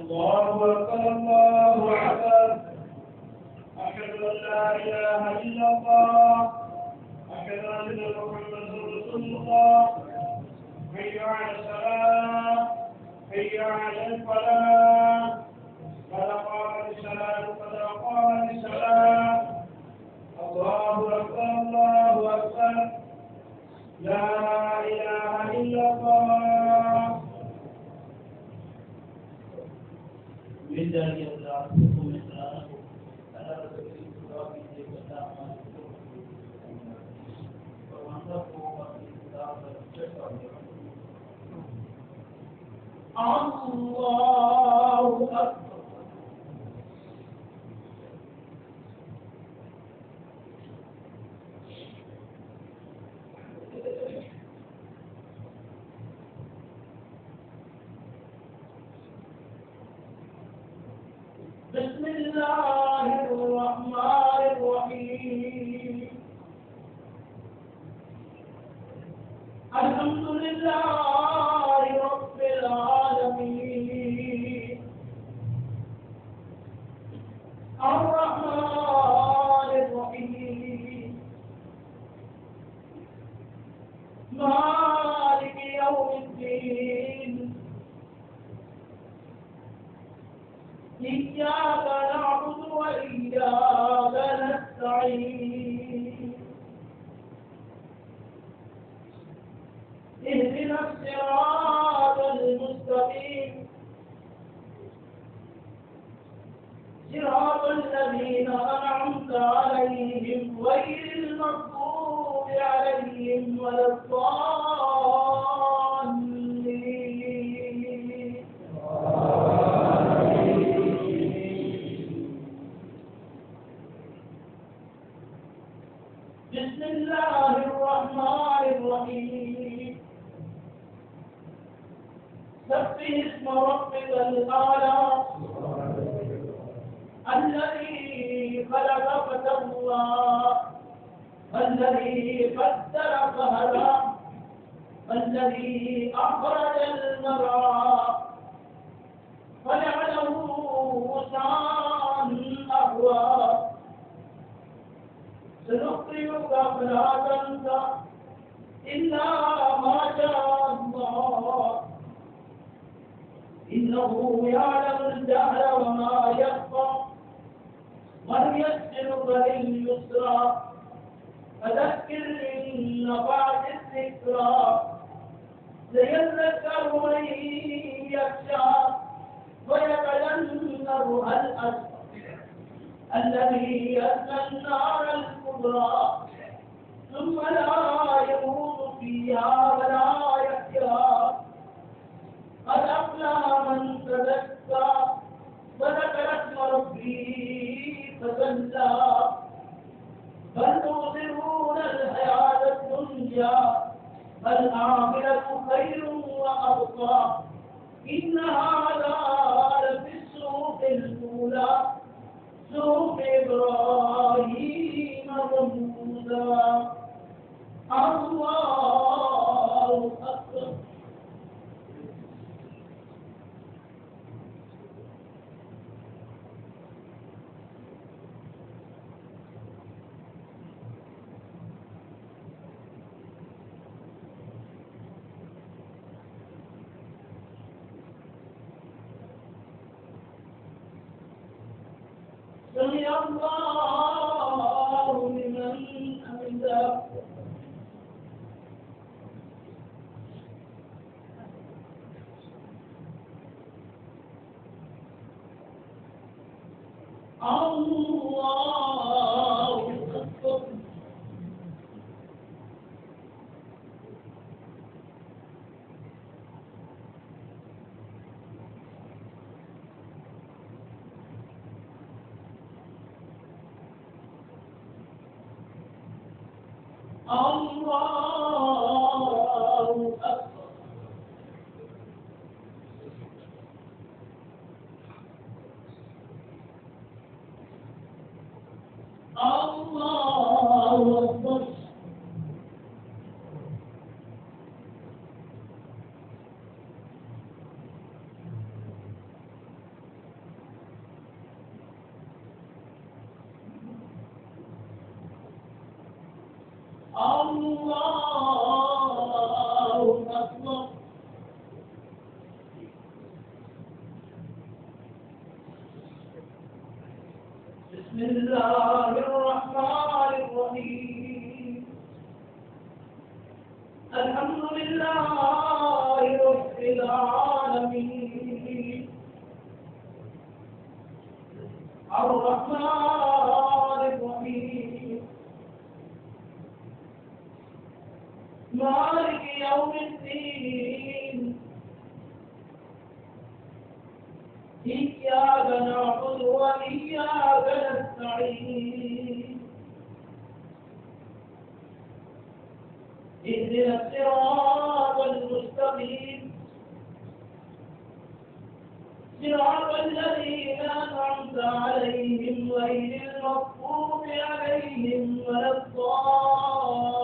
[SPEAKER 2] الله أكبر الله أكبر أشهد أن لا إله إلا الله أشهد أن محمدا رسول الله حي على الصلاة حي على الفلاح قد قامت الصلاة قد قامت الصلاة الله أكبر الله أكبر لا إله إلا الله.
[SPEAKER 1] من ذلك الله حكم الإسلام على رسول الله في الإسلام الله أكبر. بسم الله الرحمن الرحيم الحمد لله رب العالمين الرحمن الرحيم مالك يوم الدين إياك نعبد وإياك نستعين اهدنا الصراط المستقيم صراط الذين أنعمت عليهم غير المغضوب عليهم ولا الضالين. بسم الله الرحمن الرحيم سبح اسم ربك الأعلى الذي خلق فسوى الذي قدر فهدى الذي أخرج المرعى فجعله غثاء أحوى سنقرئك فلا تنسى إلا ما شاء الله إنه يعلم الجهر وما يخفى ونيسرك لليسرى فذكر إن نفعت الذكرى سيذكر من يخشى ويتجنبها الأشقى الذي يصلى النار الكبرى ثم لا يموت فيها ولا يحيا قد أفلح من تزكى وذكر اسم ربه فصلى بل تؤثرون الحياة الدنيا والآخرة خير وأبقى إن هذا لفي الصحف الأولى صحف إبراهيم وموسى الله أكبر. سمع الله لمن حمده. الله أكبر. الله أكبر. الله أكبر. الله أكبر. بسم الله الرحمن الرحيم. الحمد لله رب العالمين الرحمن الرحيم مالك يوم الدين إياك نعبد وإياك نستعين اهدنا الصراط المستقيم صراط الذين أنعمت عليهم غير المغضوب عليهم ولا الضالين.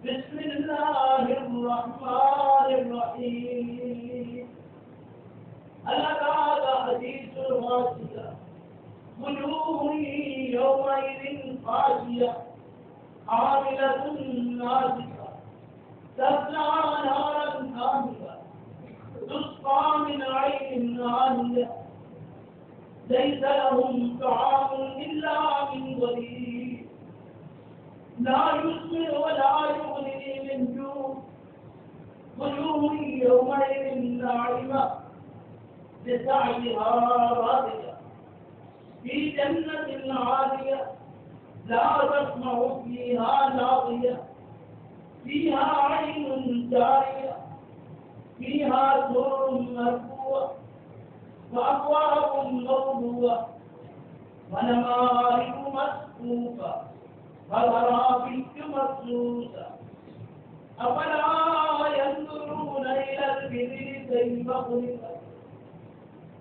[SPEAKER 1] بسم الله الرحمن الرحيم. هل أتاك حديث الغاشية وجوه يومئذ خاشية عاملة ناصبة تصلى نارا حامية تسقى من عين آنية ليس لهم طعام إلا من ضريع لا يسمن ولا يغني من جوع وجوه يومئذ ناعمة لسعيها راضية في جنة عالية لا تسمع فيها لاغية فيها عين جارية فيها سرر مرفوعة وأكواب موضوعة ونمارق مصفوفة وغرابيب مبثوثة أفلا ينظرون إلى الإبل كيف خلقت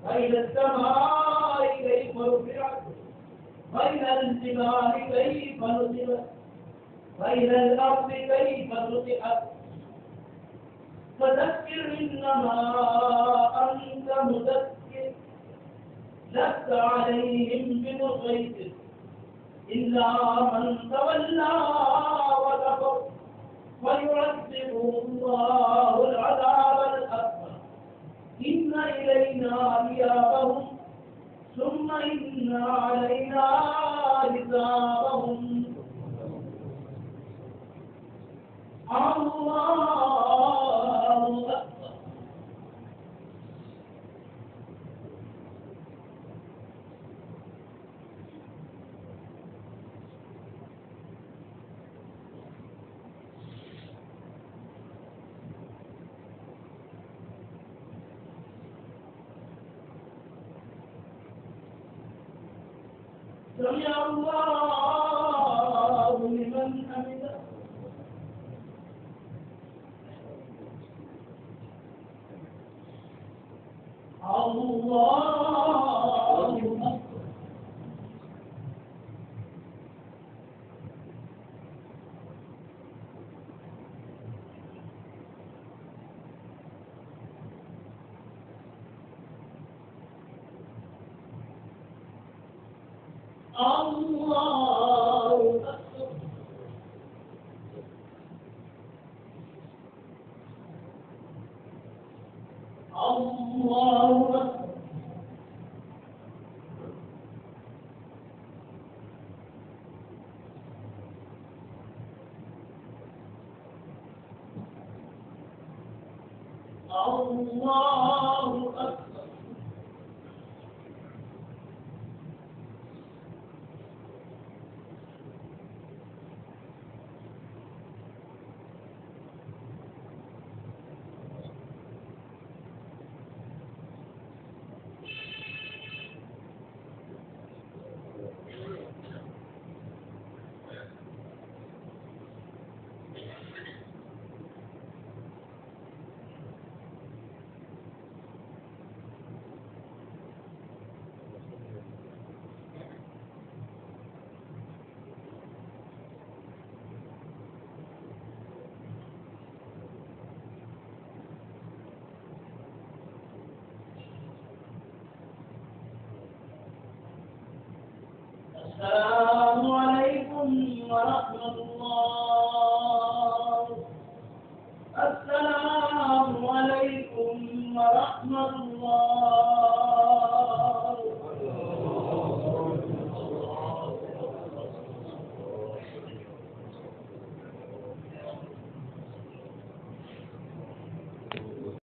[SPEAKER 1] وإلى السماء كيف رفعت وإلى الجبال كيف نصبت وإلى الأرض كيف سطحت فذكر إنما أنت مذكر لست عليهم بمسيطر إلا من تولى وكفر ويعذبه الله العذاب الأكبر إن إلينا إيابهم ثم إن علينا حسابهم الله أكبر. سمع الله لمن حمده. الله أكبر. الله أكبر. الله أكبر. الله أكبر. السلام عليكم ورحمة الله